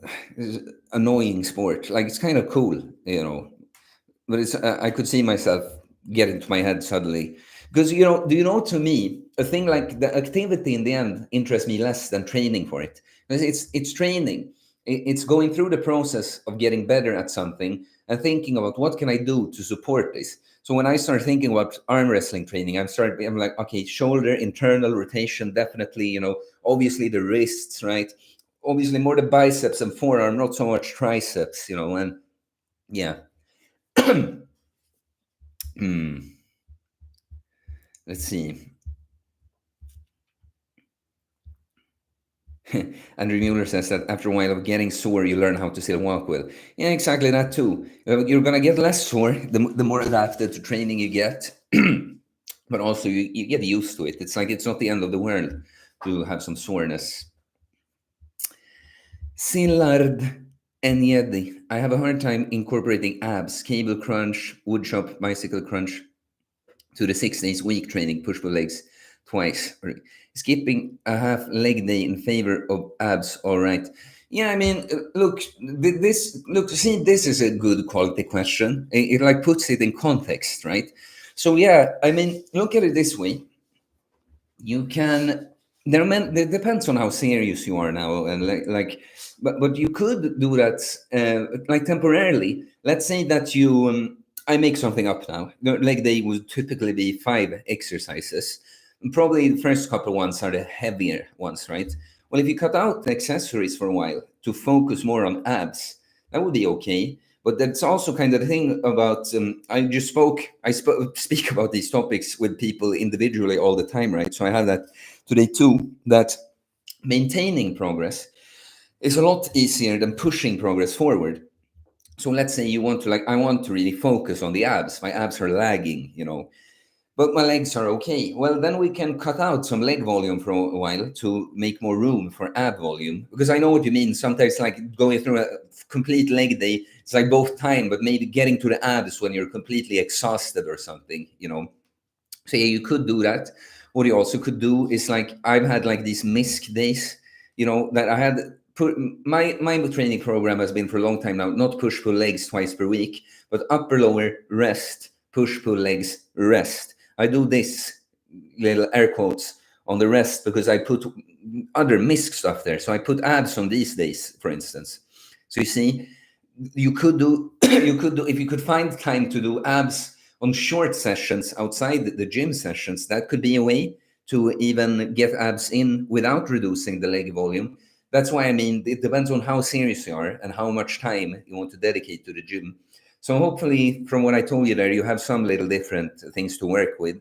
annoying sport. Like, it's kind of cool. But it's I could see myself get into my head suddenly, because do you know, to me, a thing like the activity in the end interests me less than training for it, because it's training. It's going through the process of getting better at something and thinking about what can I do to support this. So when I start thinking about arm wrestling training, I'm like, okay, shoulder internal rotation, definitely. Obviously the wrists, right? Obviously more the biceps and forearm, not so much triceps. And yeah. Hmm. Let's see. Andrew Mueller says that after a while of getting sore, you learn how to still walk well. Yeah, exactly that too. You're going to get less sore the more adapted to training you get, but also you get used to it. It's like it's not the end of the world to have some soreness. Sillard Enyedi. I have a hard time incorporating abs, cable crunch, woodshop, bicycle crunch to the 6 days week training, push pull legs twice, or skipping a half leg day in favor of abs. All right. Yeah, I mean, look, see, this is a good quality question. It like puts it in context, right? So yeah, I mean, look at it this way. you can it depends on how serious you are now, and but you could do that like temporarily. Let's say that you I make something up now. The leg day would typically be 5 exercises, and probably the first couple ones are the heavier ones, right? Well, if you cut out the accessories for a while to focus more on abs, that would be okay. But that's also kind of the thing about speak about these topics with people individually all the time, right? So I have that today too, that maintaining progress is a lot easier than pushing progress forward. So let's say you want to, like, I want to really focus on the abs. My abs are lagging, but my legs are okay. Well, then we can cut out some leg volume for a while to make more room for ab volume. Because I know what you mean. Sometimes, like going through a complete leg day, it's like both time, but maybe getting to the abs when you're completely exhausted or something. So yeah, you could do that. What you also could do is, like, I've had like these misc days, that I had put my training program has been for a long time now, not push pull legs twice per week, but upper lower rest, push pull legs rest. I do this little air quotes on the rest because I put other misc stuff there. So I put abs on these days, for instance. So you see, you could do you could do, if you could find time to do abs on short sessions outside the gym sessions, that could be a way to even get abs in without reducing the leg volume. That's why I mean, it depends on how serious you are and how much time you want to dedicate to the gym. So hopefully, from what I told you there, you have some little different things to work with.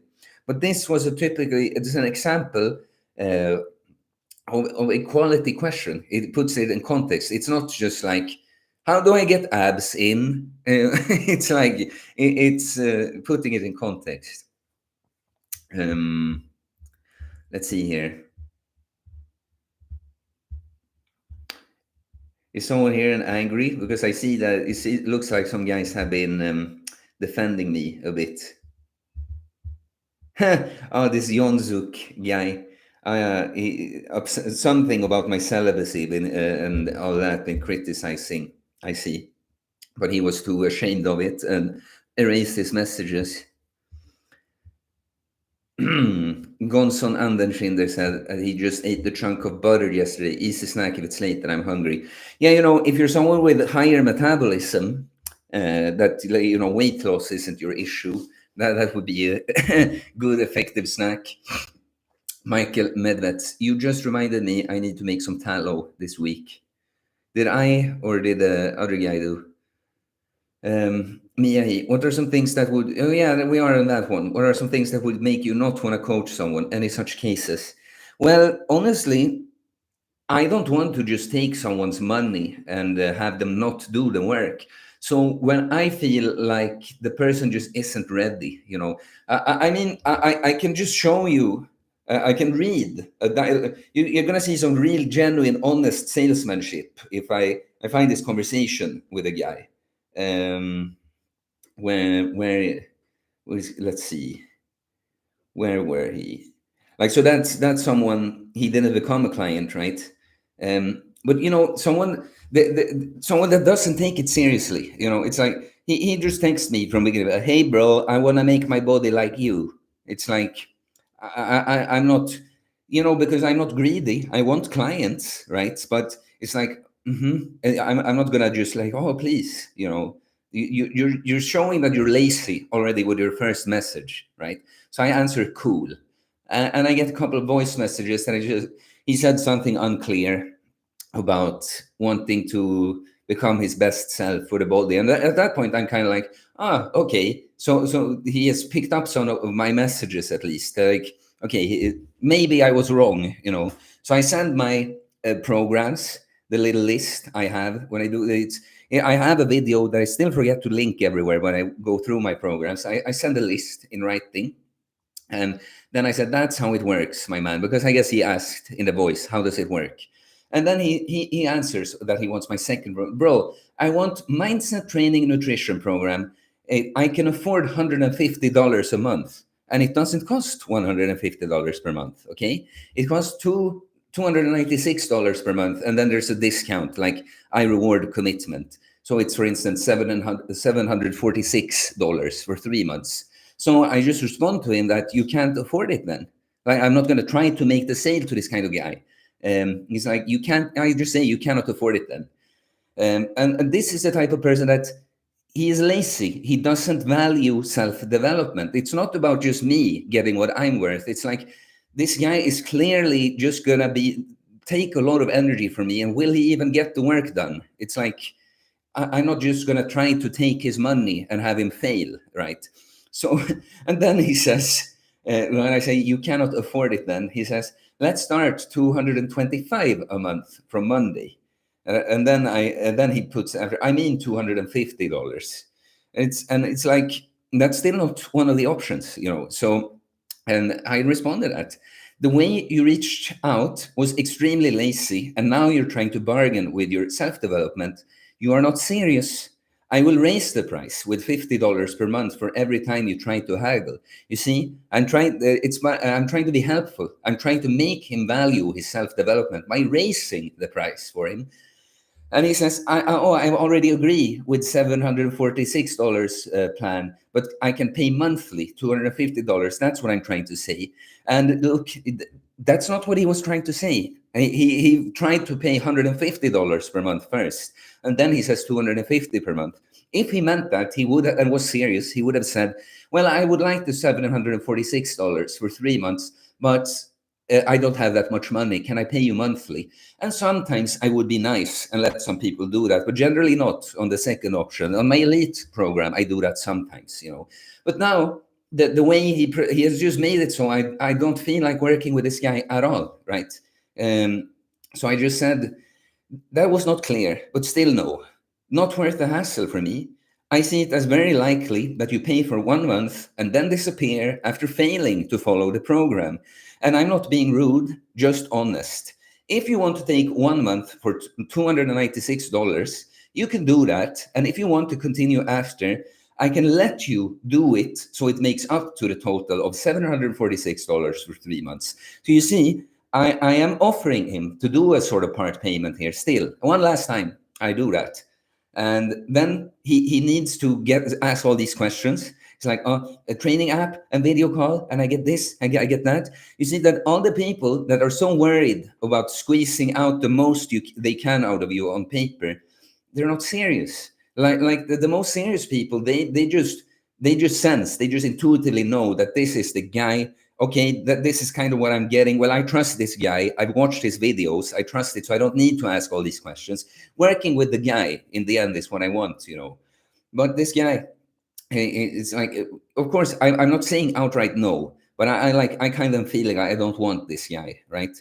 But this was it's an example uh, of a quality question. It puts it in context. It's not just like, how do I get abs in? It's like it's putting it in context. Um, let's see here. Is someone here and angry? Because I see that it looks like some guys have been defending me a bit. Oh, this Yonzuk guy. Something about my celibacy and all that been criticizing. I see. But he was too ashamed of it and erased his messages. Gonson Anderschinder said he just ate the chunk of butter yesterday. Easy snack if it's late and I'm hungry. Yeah, if you're someone with higher metabolism, that weight loss isn't your issue. That would be a good, effective snack. Michael Medvets, you just reminded me I need to make some tallow this week. Did I or did the other guy do? Miyai, what are some things that would, oh yeah, we are on that one. What are some things that would make you not want to coach someone? Any such cases? Well, honestly, I don't want to just take someone's money and have them not do the work. So when I feel like the person just isn't ready, I mean, I can just show you, I can read. You're going to see some real, genuine, honest salesmanship if I find this conversation with a guy. Where let's see, where were he? Like, so that's someone, he didn't become a client, right? But someone that doesn't take it seriously. It's like he just texts me from beginning, hey bro, I want to make my body like you. It's like, I'm not, because I'm not greedy. I want clients, right? But it's like, I'm not gonna just like, oh please, you're showing that you're lazy already with your first message, right? So I answer cool, and I get a couple of voice messages, and he said something unclear about wanting to become his best self for the body, and at that point I'm kind of like, okay, so he has picked up some of my messages at least, like, okay, maybe I was wrong. So I send my programs, the little list I have when I do it. I have a video that I still forget to link everywhere when I go through my programs. I send a list in writing, and then I said, that's how it works, my man, because I guess he asked in the voice, how does it work? And then he answers that he wants my second bro. I want mindset training nutrition program. I can afford $150 a month, and it doesn't cost $150 per month. Okay, it costs $296 per month, and then there's a discount, like I reward commitment. So it's, for instance, $746 for 3 months. So I just respond to him that you can't afford it then. Like, I'm not going to try to make the sale to this kind of guy. He's like, you can't. I just say you cannot afford it then. And this is the type of person that he is lazy. He doesn't value self-development. It's not about just me getting what I'm worth. It's like, this guy is clearly just gonna take a lot of energy from me, and will he even get the work done? It's like, I'm not just gonna try to take his money and have him fail, right? So, and then he says, when I say you cannot afford it, then he says, let's start 225 a month from Monday. And then he puts after, I mean, $250. It's like, that's still not one of the options, So, and I responded that the way you reached out was extremely lazy, and now you're trying to bargain with your self-development. You are not serious. I will raise the price with $50 per month for every time you try to haggle. You see, I'm trying to be helpful. I'm trying to make him value his self-development by raising the price for him. And he says, I already agree with $746 plan, but I can pay monthly, $250. That's what I'm trying to say. And look, that's not what he was trying to say. He tried to pay $150 per month first, and then he says $250 per month. If he meant that, he would, and was serious, he would have said, well, I would like the $746 for 3 months, but I don't have that much money. Can I pay you monthly? And sometimes I would be nice and let some people do that, but generally not on the second option. On my elite program, I do that sometimes, But now, the way he has just made it so I don't feel like working with this guy at all, right? So I just said, that was not clear, but still no. Not worth the hassle for me. I see it as very likely that you pay for 1 month and then disappear after failing to follow the program. And I'm not being rude, just honest. If you want to take 1 month for $296, you can do that. And if you want to continue after, I can let you do it so it makes up to the total of $746 for 3 months. So you see, I am offering him to do a sort of part payment here still. One last time, I do that. And then he needs to ask all these questions. It's like, a training app and video call, and I get this, I get that. You see that all the people that are so worried about squeezing out the most they can out of you on paper, they're not serious. Like the most serious people, they just sense, they just intuitively know that this is the guy. Okay, that this is kind of what I'm getting. Well, I trust this guy. I've watched his videos. I trust it, so I don't need to ask all these questions. Working with the guy in the end is what I want, But this guy, it's like, of course, I'm not saying outright no, but I kind of feeling I don't want this guy, right?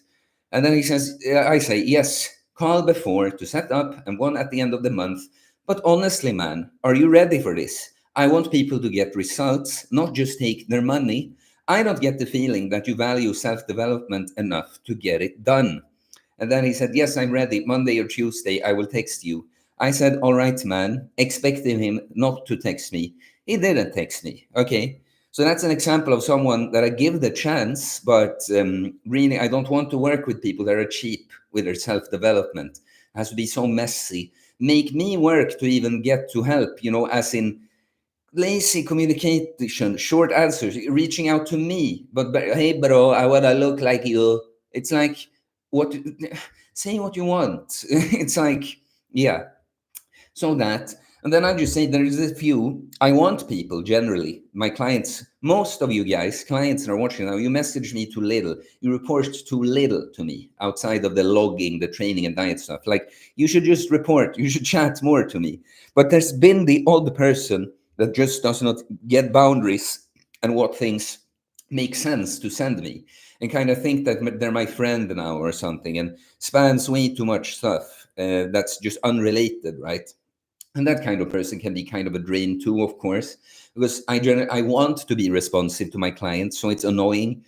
And then he says, I say, yes, call before to set up and one at the end of the month. But honestly, man, are you ready for this? I want people to get results, not just take their money. I don't get the feeling that you value self-development enough to get it done. And then he said, yes, I'm ready. Monday or Tuesday, I will text you. I said, all right, man, expecting him not to text me. He didn't text me. Okay. So that's an example of someone that I give the chance, but really, I don't want to work with people that are cheap with their self-development. It has to be so messy. Make me work to even get to help, as in lazy communication, short answers, reaching out to me. But hey, bro, I want to look like you. It's like, what? Say what you want. It's like, yeah. So that, and then I just say there is a few. I want people generally, my clients, most of you guys, clients that are watching now, you message me too little. You report too little to me outside of the logging, the training and diet stuff. Like, you should just report, you should chat more to me. But there's been the odd person that just does not get boundaries and what things make sense to send me, and kind of think that they're my friend now or something, and spans way too much stuff that's just unrelated, right? And that kind of person can be kind of a drain too, of course, because I want to be responsive to my clients, so it's annoying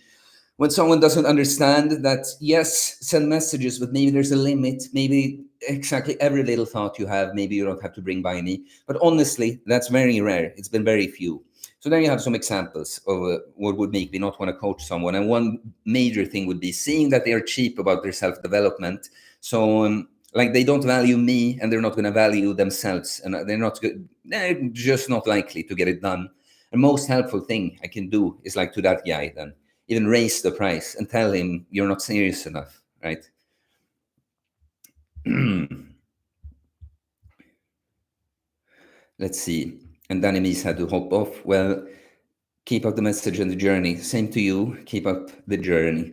when someone doesn't understand that. Yes, send messages, but maybe there's a limit. Maybe exactly every little thought you have, maybe you don't have to bring by me. But honestly, that's very rare. It's been very few. So there you have some examples of what would make me not want to coach someone. And one major thing would be seeing that they are cheap about their self-development. So like, they don't value me, and they're not going to value themselves, and they're just not likely to get it done. The most helpful thing I can do is like to that guy, then even raise the price and tell him you're not serious enough, right? Let's see. And Danimis had to hop off. Well, keep up the message and the journey. Same to you. Keep up the journey.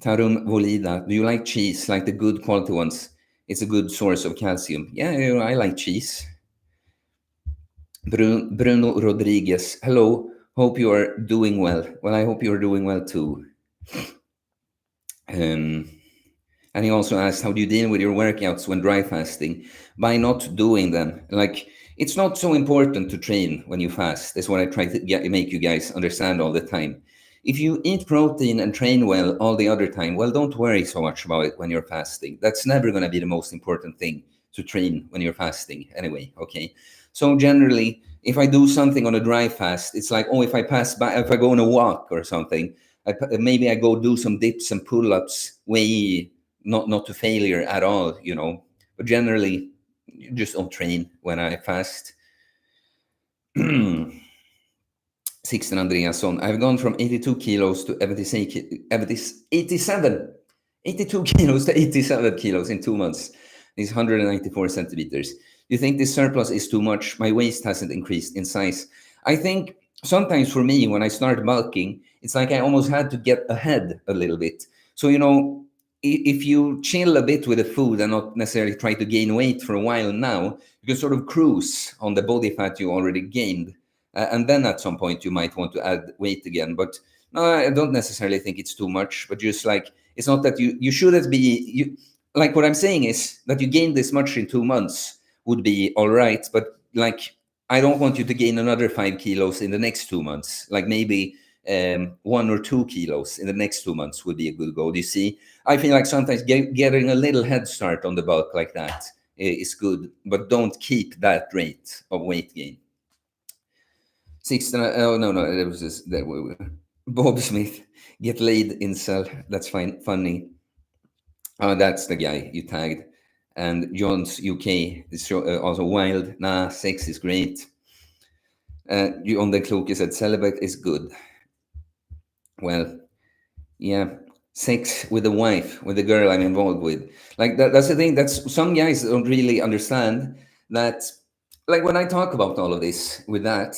Tarum Volida, do you like cheese, like the good quality ones? It's a good source of calcium. Yeah, I like cheese. Bruno Rodriguez, hello. Hope you are doing well. Well, I hope you are doing well too. Um, And he also asked, how do you deal with your workouts when dry fasting? By not doing them. Like, it's not so important to train when you fast. That's what I try to make you guys understand all the time. If you eat protein and train well all the other time, well, don't worry so much about it when you're fasting. That's never going to be the most important thing, to train when you're fasting anyway, okay? So generally, if I do something on a dry fast, it's like, oh, if I pass by, if I go on a walk or something, maybe I go do some dips and pull-ups way not to failure at all, but generally you just don't train when I fast. Sixten Andreasson, I've gone from 82 kilos to 87 82 kilos to 87 kilos in 2 months. It's 194 centimeters. You think this surplus is too much? My waist hasn't increased in size. I think sometimes for me, when I start bulking, it's like I almost had to get ahead a little bit. So, if you chill a bit with the food and not necessarily try to gain weight for a while now, you can sort of cruise on the body fat you already gained. And then at some point you might want to add weight again. But no, I don't necessarily think it's too much. But just like, it's not that you shouldn't be, like what I'm saying is that you gain this much in 2 months would be all right. But like, I don't want you to gain another 5 kilos in the next 2 months. Like maybe 1 or 2 kilos in the next 2 months would be a good goal. You see, I feel like sometimes getting a little head start on the bulk like that is good, but don't keep that rate of weight gain. 16, oh no, it was just that Bob Smith, get laid in cell. That's fine, funny. Oh, that's the guy you tagged. And John's UK is also wild. Nah, sex is great. You on the cloak, you said celibate is good. Well, yeah, sex with the wife, with the girl I'm involved with. Like that's the thing. That's some guys don't really understand that. Like when I talk about all of this with that,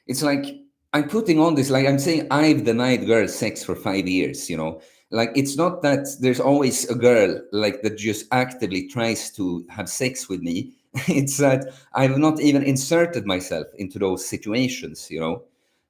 it's like I'm putting on this. Like I'm saying, I've denied girls sex for 5 years. Like it's not that there's always a girl like that just actively tries to have sex with me. It's that I've not even inserted myself into those situations.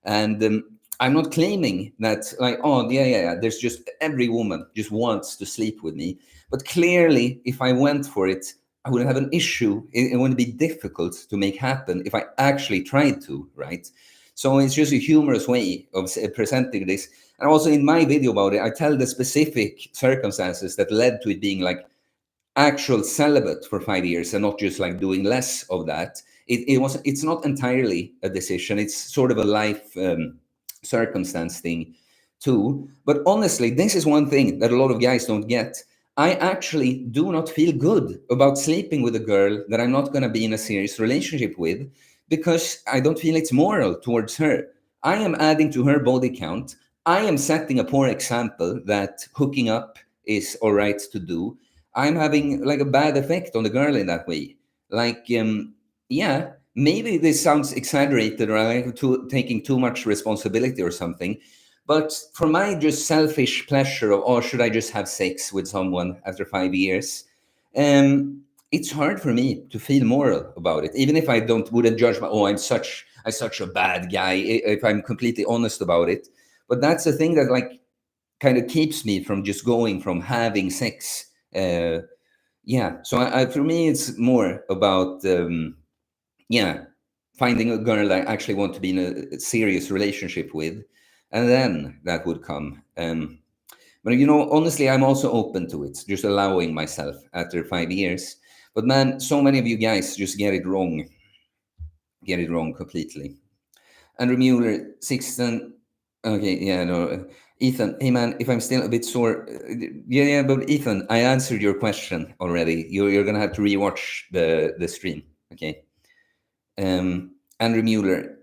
And I'm not claiming that, like, oh, yeah, there's just every woman just wants to sleep with me. But clearly, if I went for it, I would have an issue. It would be difficult to make happen if I actually tried to, right? So it's just a humorous way of presenting this. And also in my video about it, I tell the specific circumstances that led to it being like actual celibate for 5 years and not just like doing less of that. It's not entirely a decision. It's sort of a life circumstance thing too. But honestly, this is one thing that a lot of guys don't get. I actually do not feel good about sleeping with a girl that I'm not going to be in a serious relationship with because I don't feel it's moral towards her. I am adding to her body count. I am setting a poor example that hooking up is all right to do. I'm having like a bad effect on the girl in that way. Like, yeah, maybe this sounds exaggerated or I'm taking too much responsibility or something. But for my just selfish pleasure of, oh, should I just have sex with someone after 5 years? It's hard for me to feel moral about it, even if I wouldn't judge I'm such a bad guy if I'm completely honest about it. But that's the thing that like kind of keeps me from just going from having sex. Yeah, so for me, it's more about yeah, finding a girl I actually want to be in a serious relationship with, and then that would come. But honestly, I'm also open to it, just allowing myself after 5 years. But man, so many of you guys just get it wrong completely. Andrew Mueller, 16. Okay, yeah, no. Ethan, hey man, if I'm still a bit sore, yeah, but Ethan, I answered your question already. You're gonna have to rewatch the stream, okay? Andrew Mueller,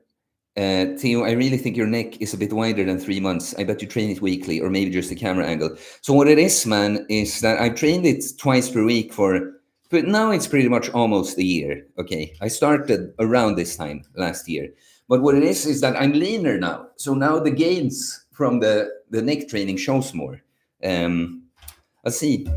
Theo, I really think your neck is a bit wider than 3 months. I bet you train it weekly, or maybe just the camera angle. So what it is, man, is that I've trained it twice per week but now it's pretty much almost a year. Okay, I started around this time last year. But what it is that I'm leaner now. So now the gains from the neck training shows more. Um, let's see,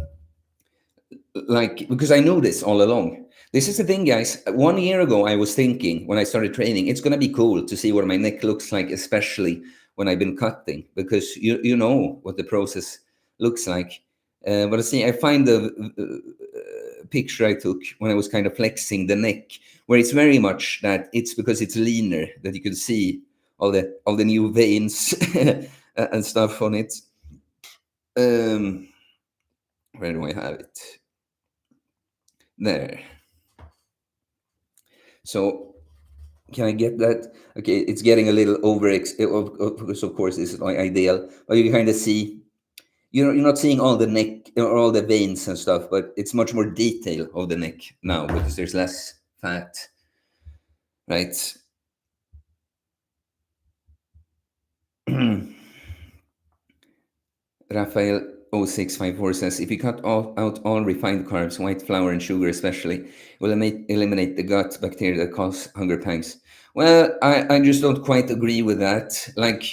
like, because I knew this all along. This is the thing, guys. 1 year ago, I was thinking when I started training, it's gonna be cool to see what my neck looks like, especially when I've been cutting, because you know what the process looks like. But I see, I find the picture I took when I was kind of flexing the neck, where it's very much that it's because it's leaner that you can see all the new veins and stuff on it. Um, where do I have it? There. So can I get that? Okay, it's getting a little because of course this is not ideal, but you kind of see, you're not seeing all the neck or all the veins and stuff, but it's much more detail of the neck now because there's less fat, right? Raphael 0654 says, if you cut out all refined carbs, white flour and sugar especially, it will eliminate the gut bacteria that cause hunger pangs. Well, I just don't quite agree with that. Like,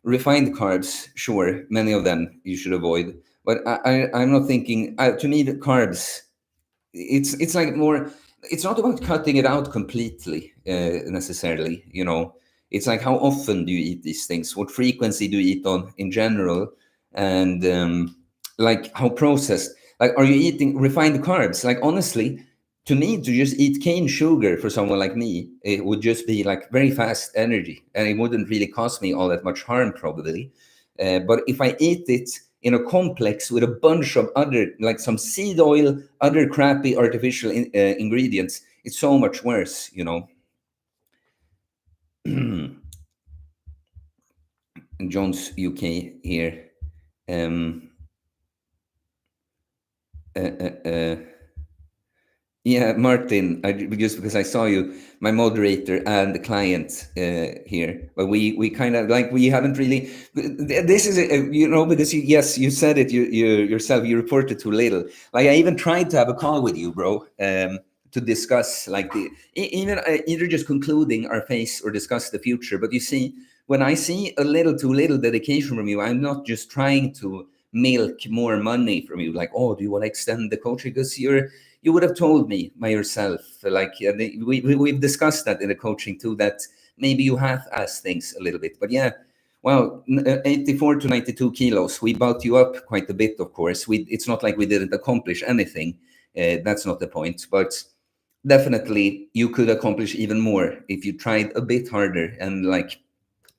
refined carbs, sure, many of them you should avoid. But I'm not thinking, to me, the carbs, it's like more, it's not about cutting it out completely, necessarily, it's like, how often do you eat these things, what frequency do you eat on in general, and like, how processed, like, are you eating refined carbs, like, honestly, to me, to just eat cane sugar for someone like me, it would just be like very fast energy, and it wouldn't really cause me all that much harm, probably. But if I eat it in a complex with a bunch of other, like some seed oil, other crappy artificial ingredients, it's so much worse. John's UK here. Um, uh, uh, uh, Yeah, Martin, just because I saw you, my moderator and the client here, but we kind of, like, we haven't really. This is because yes, you said it, you yourself, you reported too little. Like, I even tried to have a call with you, bro, to discuss, like, even either just concluding our phase or discuss the future. But you see, when I see a little too little dedication from you, I'm not just trying to milk more money from you, like, oh, do you want to extend the coaching, because you would have told me by yourself, like, we've discussed that in the coaching too, that maybe you have asked things a little bit. But yeah, well, 84 to 92 kilos, we built you up quite a bit, of course. It's not like we didn't accomplish anything. That's not the point. But definitely, you could accomplish even more if you tried a bit harder and, like,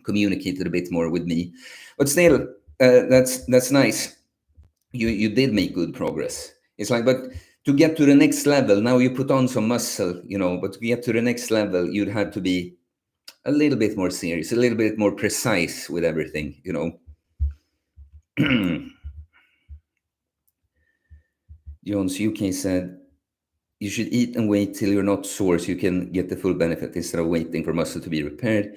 communicated a bit more with me. But still, that's nice. You did make good progress. It's like, but to get to the next level, now you put on some muscle, but to get to the next level, you'd have to be a little bit more serious, a little bit more precise with everything. Jones UK said, you should eat and wait till you're not sore so you can get the full benefit instead of waiting for muscle to be repaired.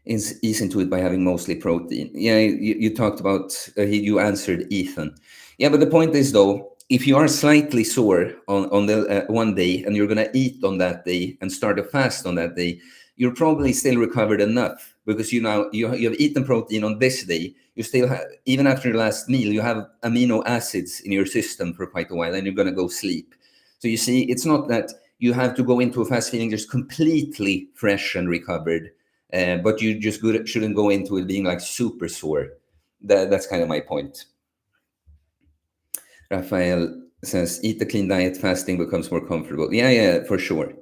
Ease into it by having mostly protein. Yeah, you talked about, you answered Ethan. Yeah, but the point is, though, if you are slightly sore on the one day and you're going to eat on that day and start a fast on that day, you're probably still recovered enough, because you have eaten protein on this day. You still have, even after your last meal, you have amino acids in your system for quite a while, and you're going to go sleep. So you see, it's not that you have to go into a fast feeling just completely fresh and recovered, but you just shouldn't go into it being like super sore. That's kind of my point. Raphael says, eat a clean diet, fasting becomes more comfortable. Yeah, for sure.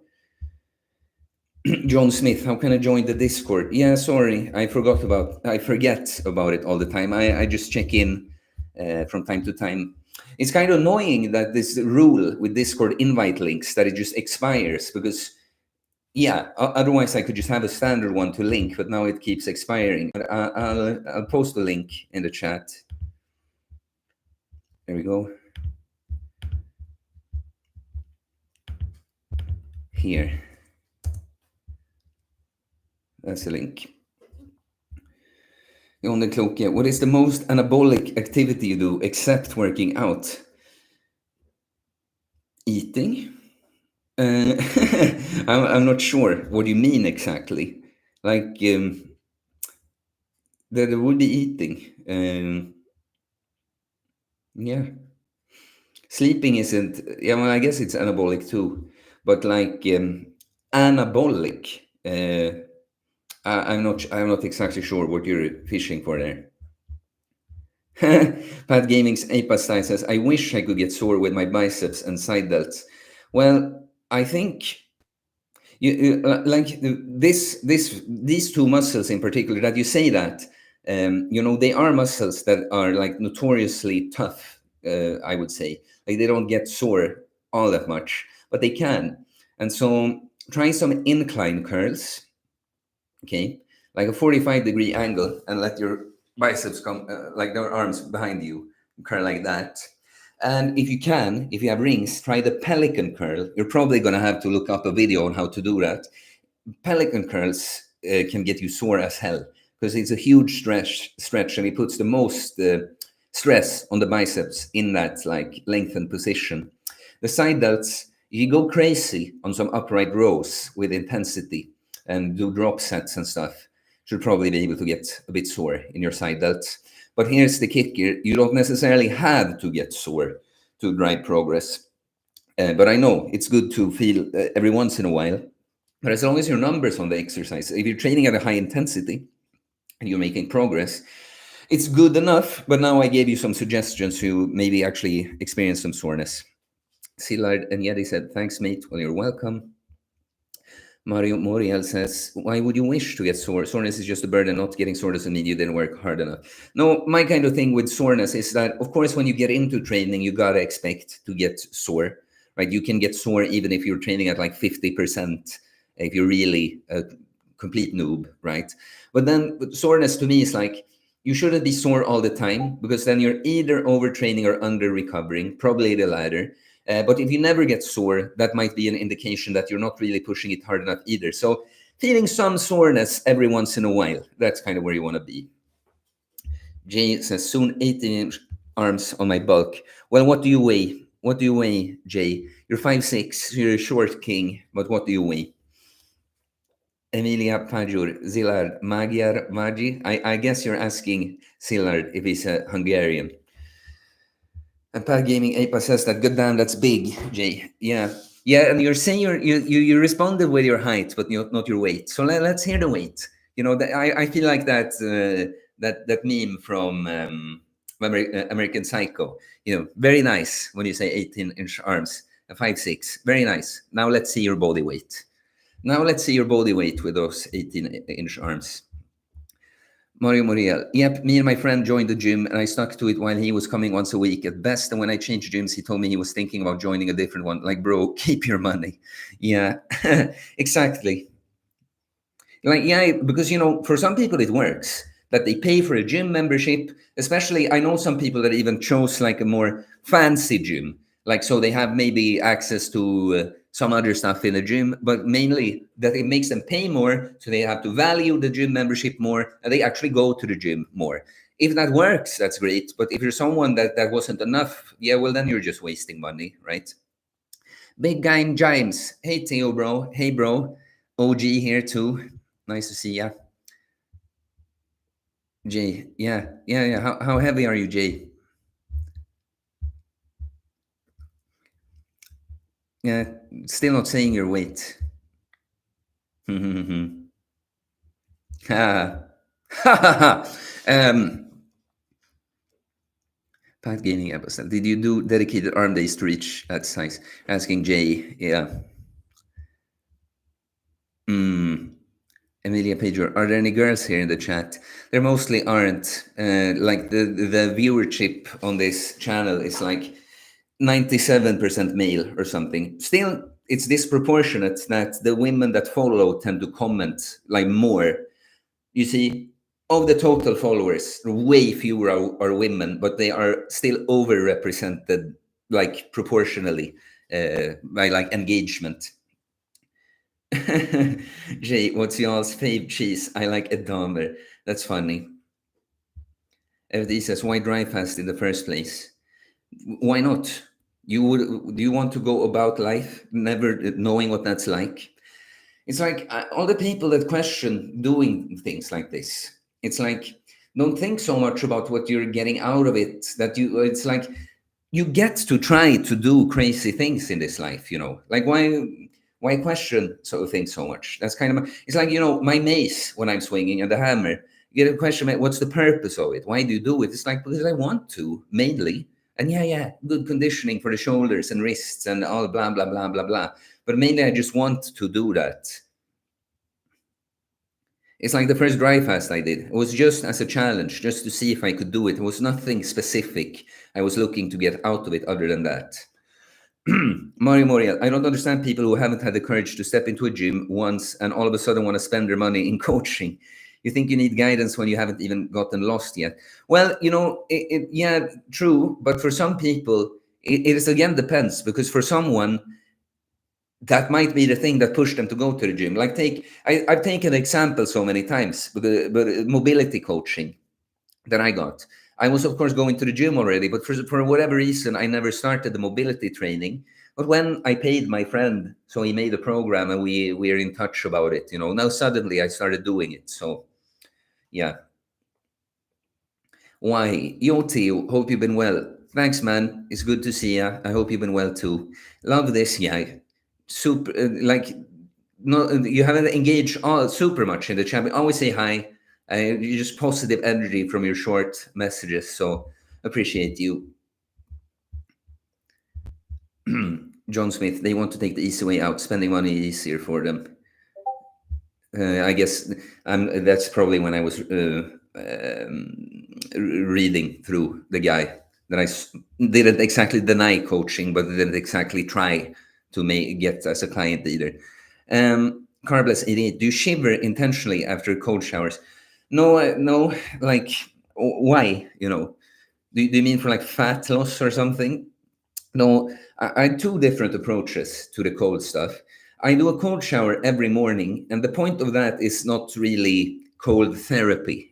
John Smith, how can I join the Discord? Yeah, sorry, I forget about it all the time. I just check in from time to time. It's kind of annoying that this rule with Discord invite links, that it just expires, because yeah, otherwise I could just have a standard one to link, but now it keeps expiring. But I'll post a link in the chat. There we go. Here. That's a link. On the cloak, yeah. What is the most anabolic activity you do except working out? Eating? Uh, I'm not sure what you mean exactly. Like, there would be eating. Yeah. Sleeping isn't, yeah, well, I guess it's anabolic too. But like, anabolic, I'm not exactly sure what you're fishing for there. Pat Gaming's Apastyle says, I wish I could get sore with my biceps and side delts. Well, I think like these two muscles in particular that you say that, they are muscles that are like notoriously tough. I would say, like, they don't get sore all that much, but they can. And so try some incline curls, okay, like a 45-degree angle, and let your biceps come, like their arms behind you, curl like that. And if you can, if you have rings, try the pelican curl. You're probably going to have to look up a video on how to do that. Pelican curls can get you sore as hell because it's a huge stretch, and it puts the most stress on the biceps in that like lengthened position. The side delts, you go crazy on some upright rows with intensity and do drop sets and stuff. Should probably be able to get a bit sore in your side delts. But here's the kicker: you don't necessarily have to get sore to drive progress. But I know it's good to feel every once in a while. But as long as your numbers on the exercise, if you're training at a high intensity and you're making progress, it's good enough. But now I gave you some suggestions to maybe actually experience some soreness. Szilard and Yeti said, thanks, mate. Well, you're welcome. Mario Moriel says, why would you wish to get sore? Soreness is just a burden. Not getting sore doesn't mean you didn't work hard enough. No, my kind of thing with soreness is that, of course, when you get into training, you got to expect to get sore, right? You can get sore even if you're training at like 50%, if you're really a complete noob, right? But then soreness to me is like, you shouldn't be sore all the time because then you're either overtraining or under recovering, probably the latter. But if you never get sore, that might be an indication that you're not really pushing it hard enough either. So feeling some soreness every once in a while, that's kind of where you want to be. Jay says, soon 18-inch arms on my bulk. Well, what do you weigh? What do you weigh, Jay? You're 5'6", you're a short king, but what do you weigh? Emilia Pajur, Zilard, Magyar, Magi? I guess you're asking Zilard if he's a Hungarian. And Pad Gaming Apa says that, good damn, that's big, Jay. Yeah. Yeah, and you're saying you responded with your height, but not your weight. So let's hear the weight. I feel like that meme from American Psycho. Very nice when you say 18-inch arms, 5'6". Very nice. Now let's see your body weight. Now let's see your body weight with those 18-inch arms. Mario Muriel. Yep, me and my friend joined the gym and I stuck to it while he was coming once a week at best. And when I changed gyms, he told me he was thinking about joining a different one. Like, bro, keep your money. Yeah, exactly. Like, yeah, because, for some people it works that they pay for a gym membership. Especially, I know some people that even chose like a more fancy gym. Like, so they have maybe access to some other stuff in the gym, but mainly that it makes them pay more. So they have to value the gym membership more and they actually go to the gym more. If that works, that's great. But if you're someone that wasn't enough, yeah, well, then you're just wasting money, right? Big guy in James. Hey, Theo, bro. Hey, bro. OG here too. Nice to see ya. Jay. Yeah, yeah, yeah. How heavy are you, Jay? Yeah, still not saying your weight. Ha ha. Pat Gaming episode. Did you do dedicated arm days to reach that size? Asking Jay. Yeah. Emilia Pedro, are there any girls here in the chat? There mostly aren't. Like the viewership on this channel is like 97% male or something. Still, it's disproportionate that the women that follow tend to comment like more. You see, of the total followers, way fewer are women, but they are still overrepresented, like proportionally, by like engagement. Jay, what's y'all's fave cheese? I like Edamer. That's funny. FD says, why drive fast in the first place? Why not? You would, do you want to go about life never knowing what that's like? It's like all the people that question doing things like this. It's like, don't think so much about what you're getting out of it. That you, it's like you get to try to do crazy things in this life. Like why question so things so much? That's kind of it's like my mace when I'm swinging and the hammer. You get a question, what's the purpose of it? Why do you do it? It's like because I want to mainly, and yeah, good conditioning for the shoulders and wrists and all blah blah blah blah blah. But mainly, I just want to do that. It's like the first dry fast I did. It was just as a challenge, just to see if I could do it. It was nothing specific I was looking to get out of it other than that. Mario Moriel, I don't understand people who haven't had the courage to step into a gym once and all of a sudden want to spend their money in coaching. You think you need guidance when you haven't even gotten lost yet? Well, yeah, true. But for some people, it is again depends because for someone, that might be the thing that pushed them to go to the gym. Like I've taken examples so many times, but mobility coaching that I got. I was of course going to the gym already, but for whatever reason, I never started the mobility training. But when I paid my friend, so he made a program, and we're in touch about it. Now suddenly I started doing it. So yeah. Why? Yo, Theo, hope you've been well. Thanks, man. It's good to see you. I hope you've been well too. Love this. Yeah, super. Like, no, you haven't engaged all super much in the chat. But always say hi. You just positive energy from your short messages. So appreciate you. John Smith. They want to take the easy way out. Spending money easier for them. I guess that's probably when I was reading through the guy that didn't exactly deny coaching, but didn't exactly try to get as a client either. Carbless 88, do you shiver intentionally after cold showers? No, no. Like, why? Do you mean for like fat loss or something? No, I had two different approaches to the cold stuff. I do a cold shower every morning, and the point of that is not really cold therapy.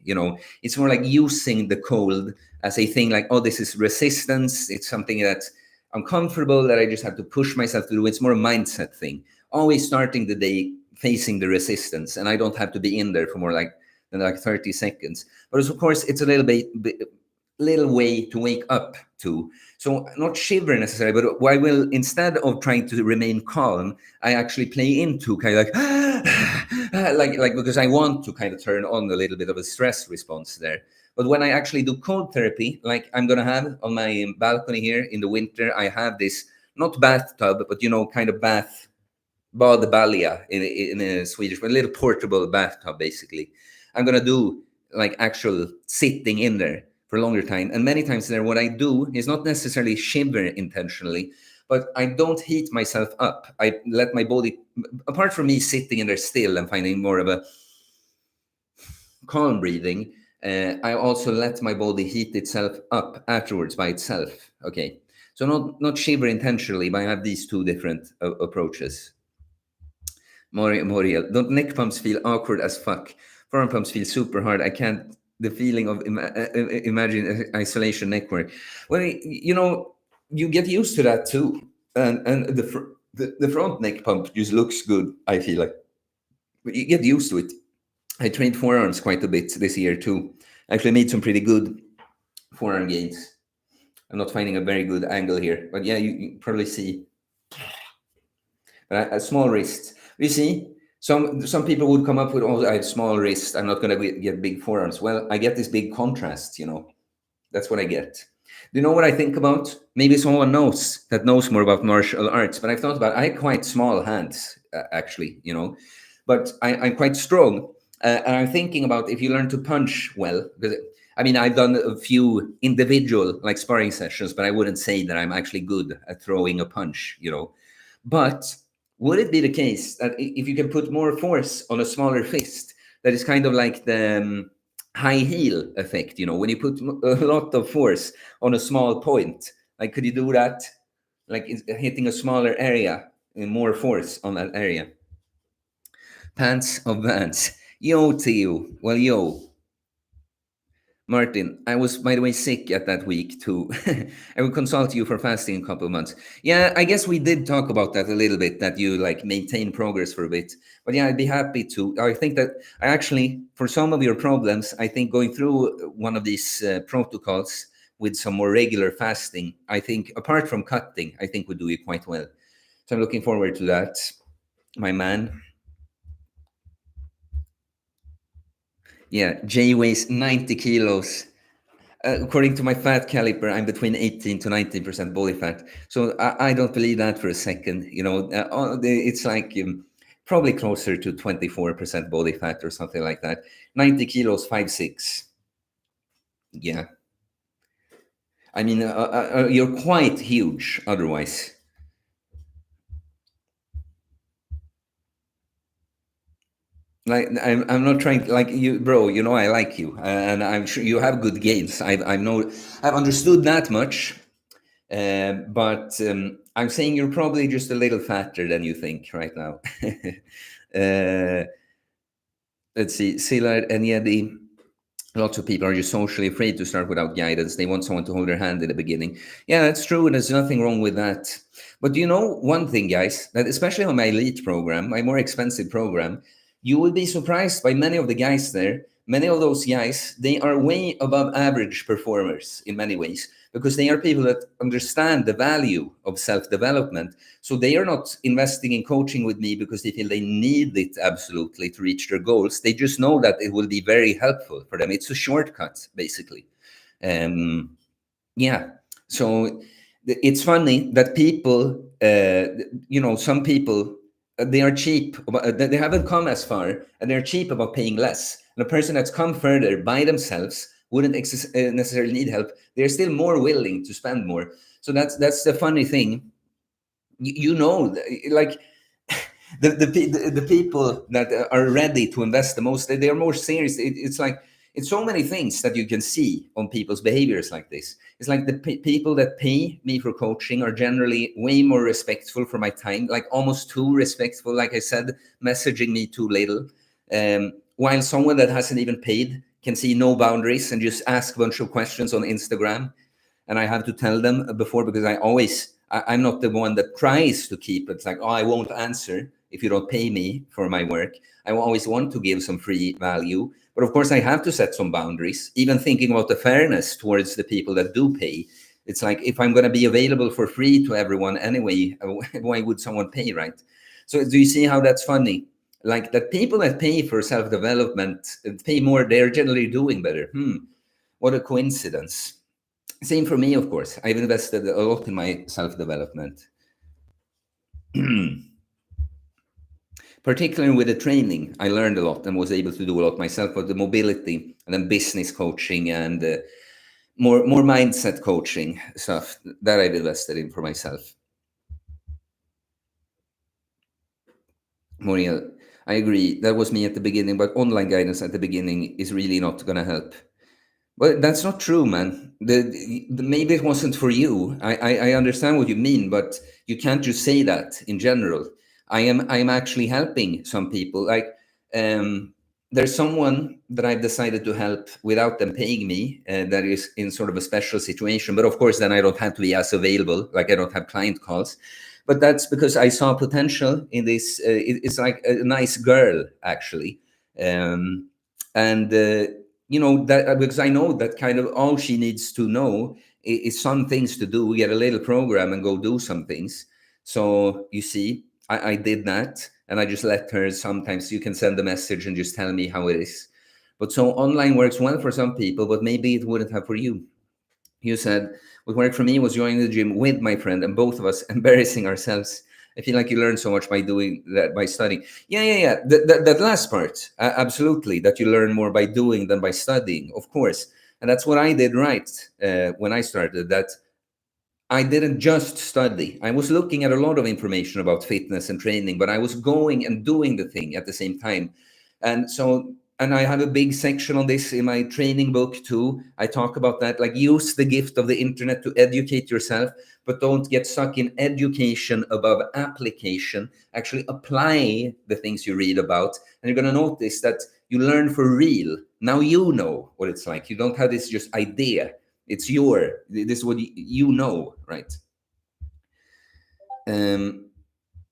It's more like using the cold as a thing like, oh, this is resistance. It's something that's uncomfortable that I just have to push myself to do. It's more a mindset thing. Always starting the day facing the resistance, and I don't have to be in there for more than like 30 seconds. But of course, it's a little way to wake up to. So not shiver necessarily, but I will, instead of trying to remain calm, I actually play into kind of like because I want to kind of turn on a little bit of a stress response there. But when I actually do cold therapy, like I'm gonna have on my balcony here in the winter, I have this not bathtub, but kind of badbalja in a Swedish, a little portable bathtub basically. I'm gonna do like actual sitting in there for a longer time. And many times there, what I do is not necessarily shiver intentionally, but I don't heat myself up. I let my body, apart from me sitting in there still and finding more of a calm breathing, I also let my body heat itself up afterwards by itself. Okay. So not shiver intentionally, but I have these two different approaches. Moriel, don't neck pumps feel awkward as fuck? Forearm pumps feel super hard. I can't. The feeling of imagine isolation neck work. Well, you get used to that too, and the front neck pump just looks good. I feel like, but you get used to it. I trained forearms quite a bit this year too. Actually, made some pretty good forearm gains. I'm not finding a very good angle here, but yeah, you probably see. But a small wrist. You see, some people would come up with, oh, I have small wrist. I'm not going to get big forearms. Well, I get this big contrast. That's what I get. Do you know what I think about? Maybe someone knows more about martial arts, but I've thought about. I have quite small hands, actually. But I'm quite strong. And I'm thinking about if you learn to punch well, because I mean, I've done a few individual like sparring sessions, but I wouldn't say that I'm actually good at throwing a punch. But would it be the case that if you can put more force on a smaller fist, that is kind of like the high heel effect, when you put a lot of force on a small point, like could you do that? Like hitting a smaller area and more force on that area. Pants of Vans. Yo, Theo. Well, yo. Martin, I was, by the way, sick at that week too. I will consult you for fasting a couple of months. Yeah, I guess we did talk about that a little bit, that you like maintain progress for a bit. But yeah, I'd be happy to. I think that I actually, for some of your problems, I think going through one of these protocols with some more regular fasting, I think apart from cutting, I think would do you quite well. So I'm looking forward to that, my man. Yeah, Jay weighs 90 kilos. According to my fat caliper, I'm between 18 to 19% body fat. So I don't believe that for a second. It's like probably closer to 24% body fat or something like that. 90 kilos, 5'6". Yeah. I mean, you're quite huge otherwise. Like I'm not trying like you, bro. You know I like you, and I'm sure you have good gains. I've understood that much. But I'm saying you're probably just a little fatter than you think right now. uh, let's see, Szilard and Yedi. Lots of people are just socially afraid to start without guidance. They want someone to hold their hand in the beginning. Yeah, that's true. And there's nothing wrong with that. But you know one thing, guys, that especially on my elite program, my more expensive program, you will be surprised by many of the guys there. Many of those guys, they are way above average performers in many ways because they are people that understand the value of self development. So they are not investing in coaching with me because they feel they need it absolutely to reach their goals. They just know that it will be very helpful for them. It's a shortcut, basically. Um, yeah. So it's funny that people, some people, they are cheap. They haven't come as far, and they're cheap about paying less. And a person that's come further by themselves wouldn't necessarily need help. They're still more willing to spend more. So that's the funny thing. Like the people that are ready to invest the most, they are more serious. It's like it's so many things that you can see on people's behaviors like this. It's like the people that pay me for coaching are generally way more respectful for my time, like almost too respectful, like I said, messaging me too little. While someone that hasn't even paid can see no boundaries and just ask a bunch of questions on Instagram, and I have to tell them before, because I'm not the one that tries to keep it. It's like, oh, I won't answer if you don't pay me for my work. I always want to give some free value, but of course I have to set some boundaries, even thinking about the fairness towards the people that do pay. It's like, if I'm going to be available for free to everyone anyway, why would someone pay, right? So do you see how that's funny? Like that people that pay for self-development pay more, they're generally doing better. What a coincidence. Same for me, of course. I've invested a lot in my self development, particularly with the training. I learned a lot and was able to do a lot myself. But the mobility and then business coaching and more mindset coaching stuff that I've invested in for myself. Muriel, I agree. That was me at the beginning, but online guidance at the beginning is really not going to help. But that's not true, man. Maybe it wasn't for you. I understand what you mean, but you can't just say that in general. I am actually helping some people. Like there's someone that I've decided to help without them paying me. That is in sort of a special situation. But of course, then I don't have to be as available. Like I don't have client calls. But that's because I saw potential in this. It's like a nice girl, actually. And that because I know that kind of all she needs to know is some things to do. We get a little program and go do some things. So you see, I did that, and I just let her. Sometimes you can send a message and just tell me how it is. But so online works well for some people, but maybe it wouldn't have for you. You said what worked for me was joining the gym with my friend and both of us embarrassing ourselves. I feel like you learn so much by doing that, by studying. Yeah. That last part, absolutely, that you learn more by doing than by studying, of course. And that's what I did right when I started. That I didn't just study. I was looking at a lot of information about fitness and training, but I was going and doing the thing at the same time. And I have a big section on this in my training book too. I talk about that, like use the gift of the internet to educate yourself, but don't get stuck in education above application. Actually apply the things you read about. And you're going to notice that You learn for real. Now you know what it's like. You don't have this just idea. It's this is what you know, right?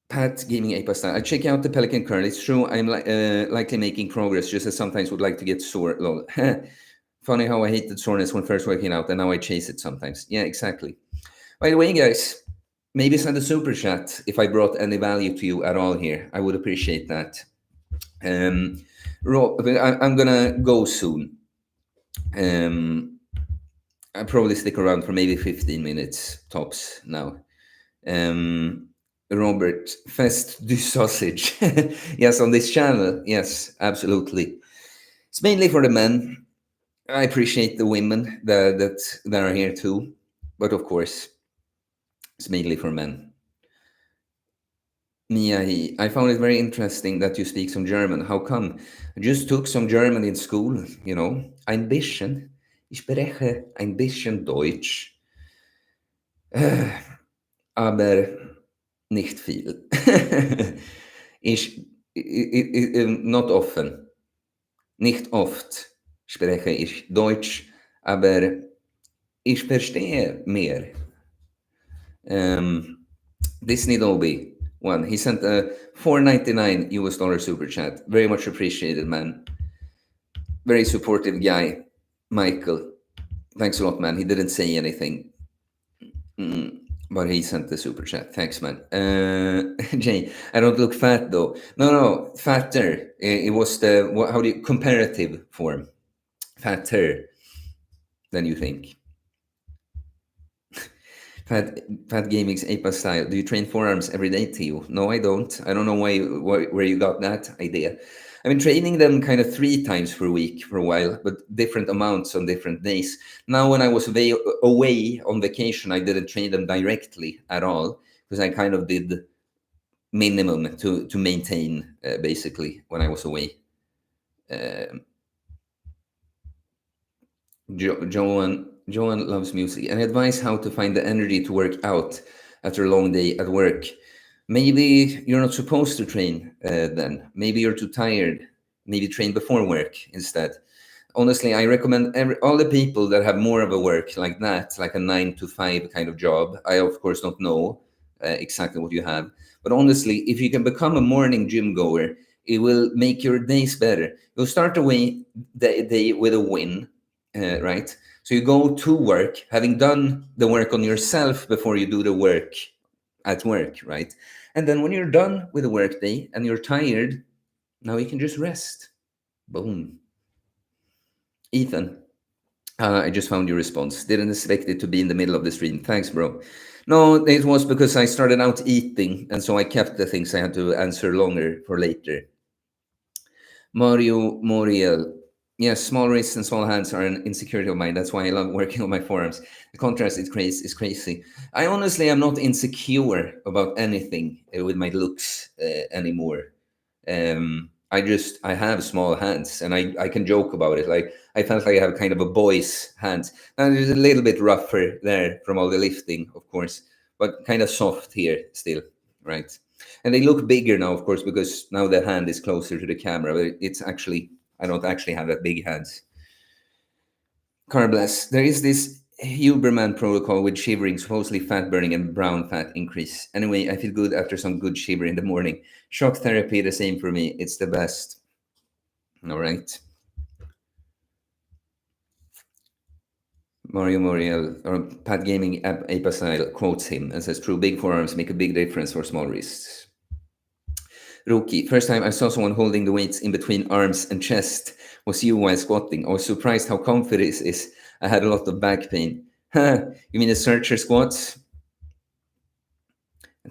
Pat Gaming Ape style. I check out the Pelican curl. It's true. I'm likely making progress, just as sometimes would like to get sore. Lol. Funny how I hated soreness when first working out, and now I chase it sometimes. Yeah, exactly. By the way, guys, maybe send a super chat if I brought any value to you at all here. I would appreciate that. Rob, I'm gonna go soon. I'll probably stick around for maybe 15 minutes tops now. Robert, Fest du sausage. Yes, on this channel. Yes, absolutely. It's mainly for the men. I appreciate the women that are here too. But of course, it's mainly for men. Mia, I found it very interesting that you speak some German. How come? I just took some German in school, you know. Ein bisschen. Ich spreche ein bisschen Deutsch. Aber nicht viel. Not often. Nicht oft spreche ich Deutsch, aber ich verstehe mehr. Disney Dolby one. He sent a $4.99 US super chat. Very much appreciated, man. Very supportive guy, Michael. Thanks a lot, man. He didn't say anything. But he sent the super chat. Thanks, man. Jay, I don't look fat though. No, fatter. It was comparative form. Fatter than you think. Fat Gaming's APA style. Do you train forearms every day, Theo? No, I don't. I don't know where you got that idea. I've been training them kind of 3 times per week for a while, but different amounts on different days. Now, when I was away on vacation, I didn't train them directly at all because I kind of did minimum to maintain, basically, when I was away. Joan loves music. And advice how to find the energy to work out after a long day at work. Maybe you're not supposed to train then. Maybe you're too tired. Maybe train before work instead. Honestly, I recommend all the people that have more of a work like that, like a 9 to 5 kind of job. I, of course, don't know exactly what you have. But honestly, if you can become a morning gym goer, it will make your days better. You'll start the day with a win, right? So you go to work, having done the work on yourself before you do the work at work, right? And then when you're done with the workday and you're tired, now you can just rest. Boom. Ethan, I just found your response. Didn't expect it to be in the middle of the stream. Thanks, bro. No, it was because I started out eating, and so I kept the things I had to answer longer for later. Mario Moriel. Yes, small wrists and small hands are an insecurity of mine. That's why I love working on my forearms. The contrast is crazy. I honestly am not insecure about anything with my looks anymore. I have small hands, and I can joke about it. Like, I felt like I have kind of a boy's hands. Now there's a little bit rougher there from all the lifting, of course, but kind of soft here still, right? And they look bigger now, of course, because now the hand is closer to the camera. But I don't actually have that big hands. Carbless, there is this Huberman protocol with shivering, supposedly fat burning and brown fat increase. Anyway, I feel good after some good shiver in the morning. Shock therapy, the same for me. It's the best. All right. Mario Moriel, or Pat Gaming Apasile quotes him and says, true, big forearms make a big difference for small wrists. Roki, first time I saw someone holding the weights in between arms and chest was you while squatting. I was surprised how comfy this is. I had a lot of back pain. You mean the searcher squats?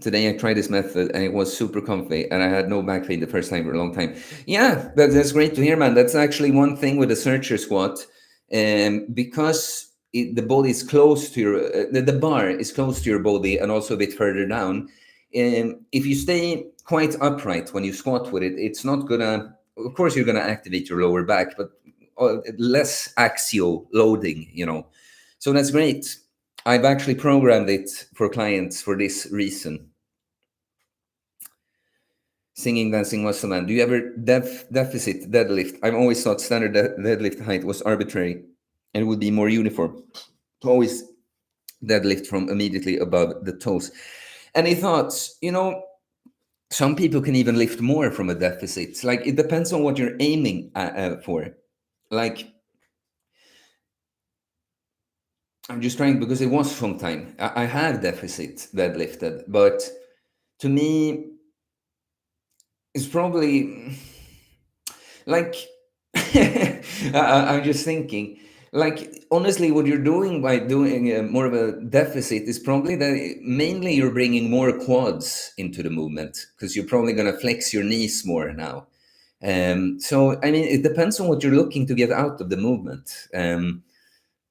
Today I tried this method and it was super comfy and I had no back pain the first time for a long time. Yeah, that's great to hear, man. That's actually one thing with the searcher squat. Because the body is close to your, the bar is close to your body and also a bit further down. If you stay quite upright when you squat with it, it's not gonna, of course you're gonna activate your lower back, but less axial loading, you know. So that's great. I've actually programmed it for clients for this reason. Singing, dancing, muscle man. Do you ever deficit deadlift? I've always thought standard deadlift height was arbitrary and would be more uniform. To always deadlift from immediately above the toes. Any thoughts? Some people can even lift more from a deficit. Like, it depends on what you're aiming for. Like, I'm just trying, because it was some time. I have deficit deadlifted, but to me, it's probably like I'm just thinking, like, honestly, what you're doing by doing more of a deficit is probably that mainly you're bringing more quads into the movement, because you're probably going to flex your knees more now. So I mean, it depends on what you're looking to get out of the movement.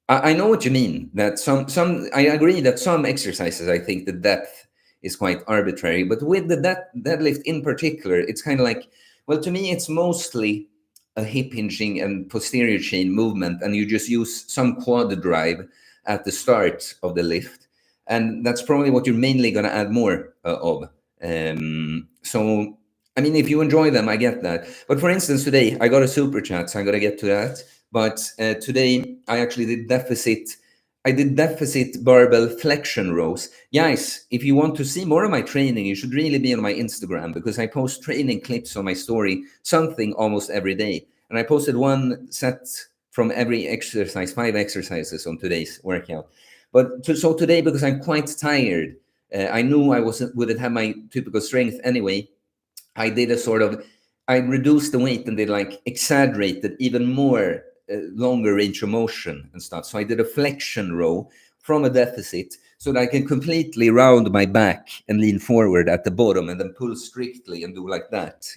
I know what you mean. That some I agree that some exercises, I think the depth is quite arbitrary, but with the deadlift in particular, it's kind of like, well, to me, it's mostly a hip hinging and posterior chain movement, and you just use some quad drive at the start of the lift, and that's probably what you're mainly going to add more of. So I mean, if you enjoy them, I get that. But for instance, today I got a super chat, so I'm going to get to that. But today I actually did deficit. I did deficit barbell flexion rows. Guys, if you want to see more of my training, you should really be on my Instagram, because I post training clips on my story, something almost every day. And I posted one set from every exercise, 5 exercises on today's workout. But so today, because I'm quite tired, I knew I wouldn't have my typical strength anyway. I did a sort of, I reduced the weight and did like exaggerated even more longer range of motion and stuff. So I did a flexion row from a deficit so that I can completely round my back and lean forward at the bottom and then pull strictly and do like that.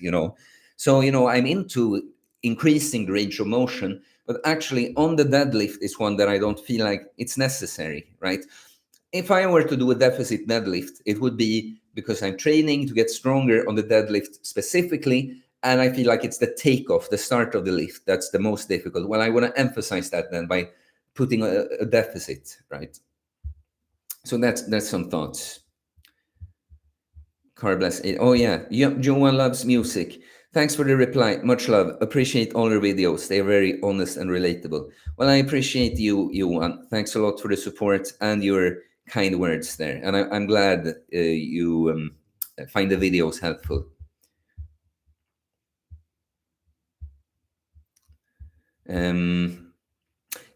So, I'm into increasing the range of motion, but actually on the deadlift is one that I don't feel like it's necessary, right? If I were to do a deficit deadlift, it would be because I'm training to get stronger on the deadlift specifically. And I feel like it's the takeoff, the start of the lift, that's the most difficult. Well, I want to emphasize that then by putting a deficit, right? So that's some thoughts. Carbless. Oh, yeah. Johan loves music. Thanks for the reply. Much love. Appreciate all your videos. They are very honest and relatable. Well, I appreciate you, Johan. Thanks a lot for the support and your kind words there. And I'm glad you find the videos helpful.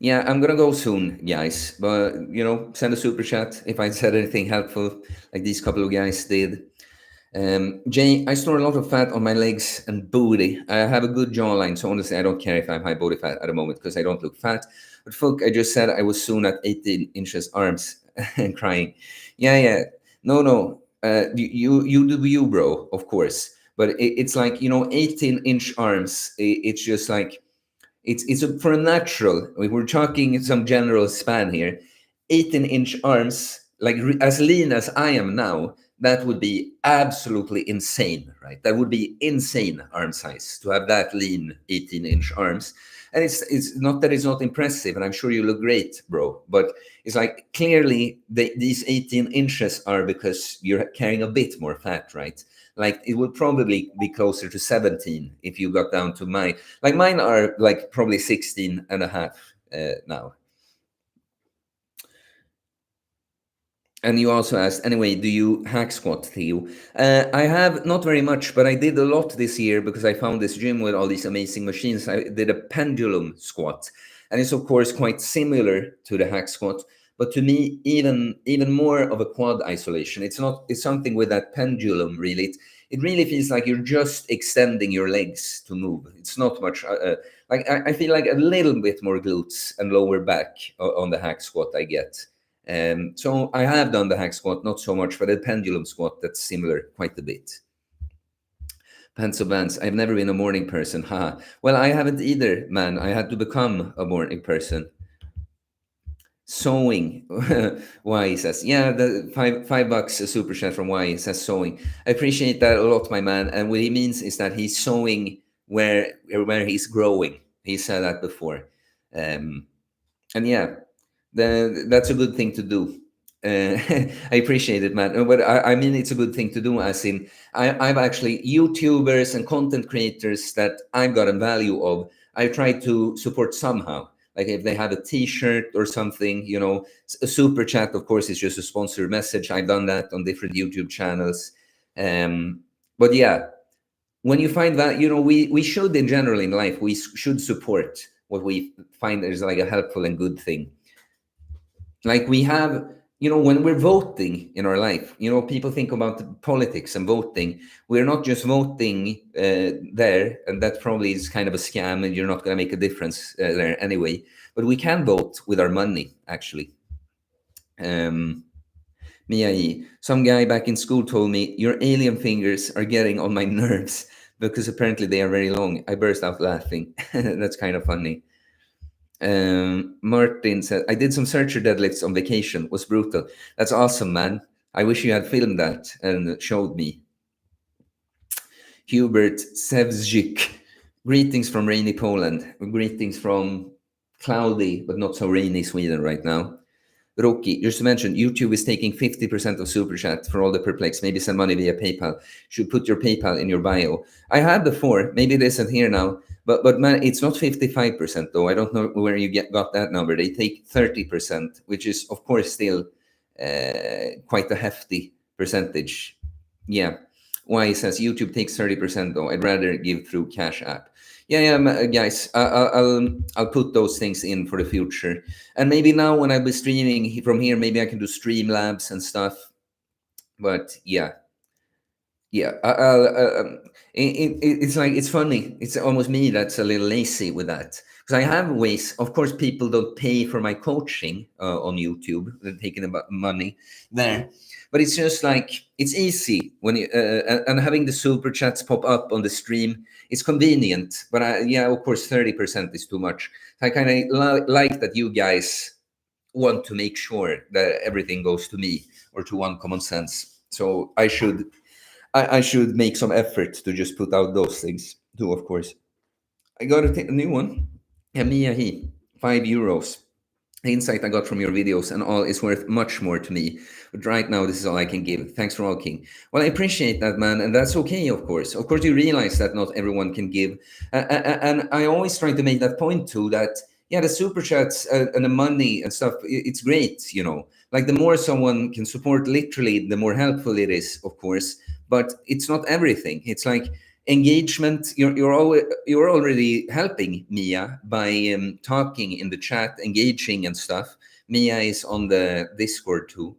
Yeah, I'm gonna go soon, guys. But send a super chat if I said anything helpful, like these couple of guys did. Jay, I store a lot of fat on my legs and booty. I have a good jawline, so honestly, I don't care if I have high body fat at the moment because I don't look fat. But fuck, I just said I was soon at 18 inches arms and crying. Yeah, yeah. No, no. You do you, bro, of course. But it's like 18-inch arms. It's just like for a natural. We're talking some general span here. 18-inch arms, like as lean as I am now, that would be absolutely insane, right? That would be insane arm size to have that lean 18-inch arms. And it's not that it's not impressive, and I'm sure you look great, bro. But it's like clearly these 18 inches are because you're carrying a bit more fat, right? Like it would probably be closer to 17 if you got down to mine are like probably 16 and a half now. And you also asked, anyway, do you hack squat, Theo? I have not very much, but I did a lot this year because I found this gym with all these amazing machines. I did a pendulum squat, and it's of course quite similar to the hack squat, but to me, even more of a quad isolation. It's something with that pendulum. Really, it really feels like you're just extending your legs to move. It's not much. Like I feel like a little bit more glutes and lower back on the hack squat I get. So I have done the hack squat, not so much, but the pendulum squat, that's similar quite a bit. Pants of bands. I've never been a morning person. Haha. Well, I haven't either, man. I had to become a morning person. Sewing. Y says, yeah, the $5 a super chat from Y says sewing. I appreciate that a lot, my man. And what he means is that he's sewing where he's growing. He said that before. And yeah, that's a good thing to do. I appreciate it, man. But I mean, it's a good thing to do. As in, I've actually YouTubers and content creators that I've gotten value of. I try to support somehow. Like if they have a T-shirt or something, a super chat. Of course, is just a sponsored message. I've done that on different YouTube channels. Um, but yeah, when you find that, we should in general in life should support what we find is like a helpful and good thing. Like we have, when we're voting in our life, people think about politics and voting. We're not just voting there, and that probably is kind of a scam, and you're not going to make a difference there anyway. But we can vote with our money, actually. um Mia E. Some guy back in school told me your alien fingers are getting on my nerves because apparently they are very long. I burst out laughing. That's kind of funny. Martin said, I did some searcher deadlifts on vacation. Was brutal. That's awesome, man. I wish you had filmed that and showed me. Hubert Sevzik. Greetings from rainy Poland. Greetings from cloudy but not so rainy Sweden right now. Rocky, just to mention, YouTube is taking 50% of Super Chat for all the perplexed. Maybe send money via PayPal. Should put your PayPal in your bio. I had before. Maybe it isn't here now. But man, it's not 55% though. I don't know where you got that number. They take 30%, which is of course still quite a hefty percentage. Yeah. Why says YouTube takes 30% though. I'd rather give through Cash App. Yeah, guys. I'll put those things in for the future, and maybe now when I'll be streaming from here, maybe I can do Streamlabs and stuff. But yeah, it's like it's funny. It's almost me that's a little lazy with that because I have ways. Of course, people don't pay for my coaching on YouTube. They're taking about money there, but it's just like it's easy when you and having the super chats pop up on the stream. It's convenient, but yeah, of course, 30% is too much. I kind of like that you guys want to make sure that everything goes to me or to One Common Sense. So I should make some effort to just put out those things too, of course. I got a new one. Mia He, €5. The insight I got from your videos and all is worth much more to me. But right now, this is all I can give. Thanks for all, King. Well, I appreciate that, man. And that's okay, of course. Of course, you realize that not everyone can give. And I always try to make that point, too, that, yeah, the super chats and the money and stuff, it's great, Like the more someone can support literally, the more helpful it is, of course. But it's not everything. It's like, engagement, you're already helping Mia by talking in the chat, engaging and stuff. Mia is on the Discord too.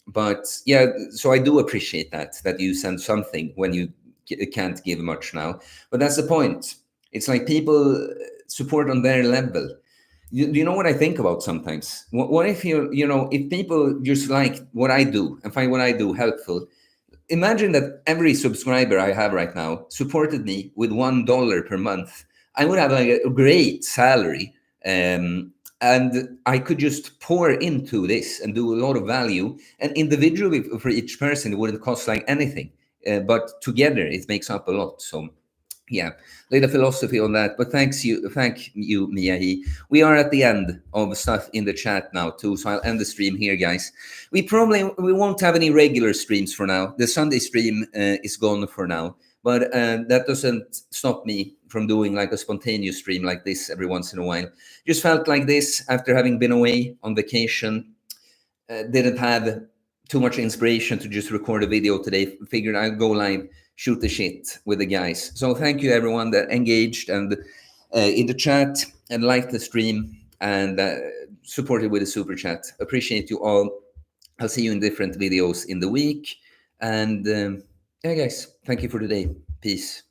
But yeah, so I do appreciate that you send something when you can't give much now, but that's the point. It's like people support on their level. Do you know what I think about sometimes? What if if people just like what I do and find what I do helpful? Imagine that every subscriber I have right now supported me with $1 per month. I would have like a great salary, and I could just pour into this and do a lot of value. And individually for each person, it wouldn't cost like anything, but together it makes up a lot. So yeah, little philosophy on that. But thank you, Miyahi. We are at the end of stuff in the chat now too, so I'll end the stream here, guys. We won't have any regular streams for now. The Sunday stream is gone for now, but that doesn't stop me from doing like a spontaneous stream like this every once in a while. Just felt like this after having been away on vacation. Didn't have too much inspiration to just record a video today. Figured I'd go live, shoot the shit with the guys. So thank you everyone that engaged and in the chat and liked the stream and supported with a super chat. Appreciate you all. I'll see you in different videos in the week. And yeah, guys, thank you for today. Peace.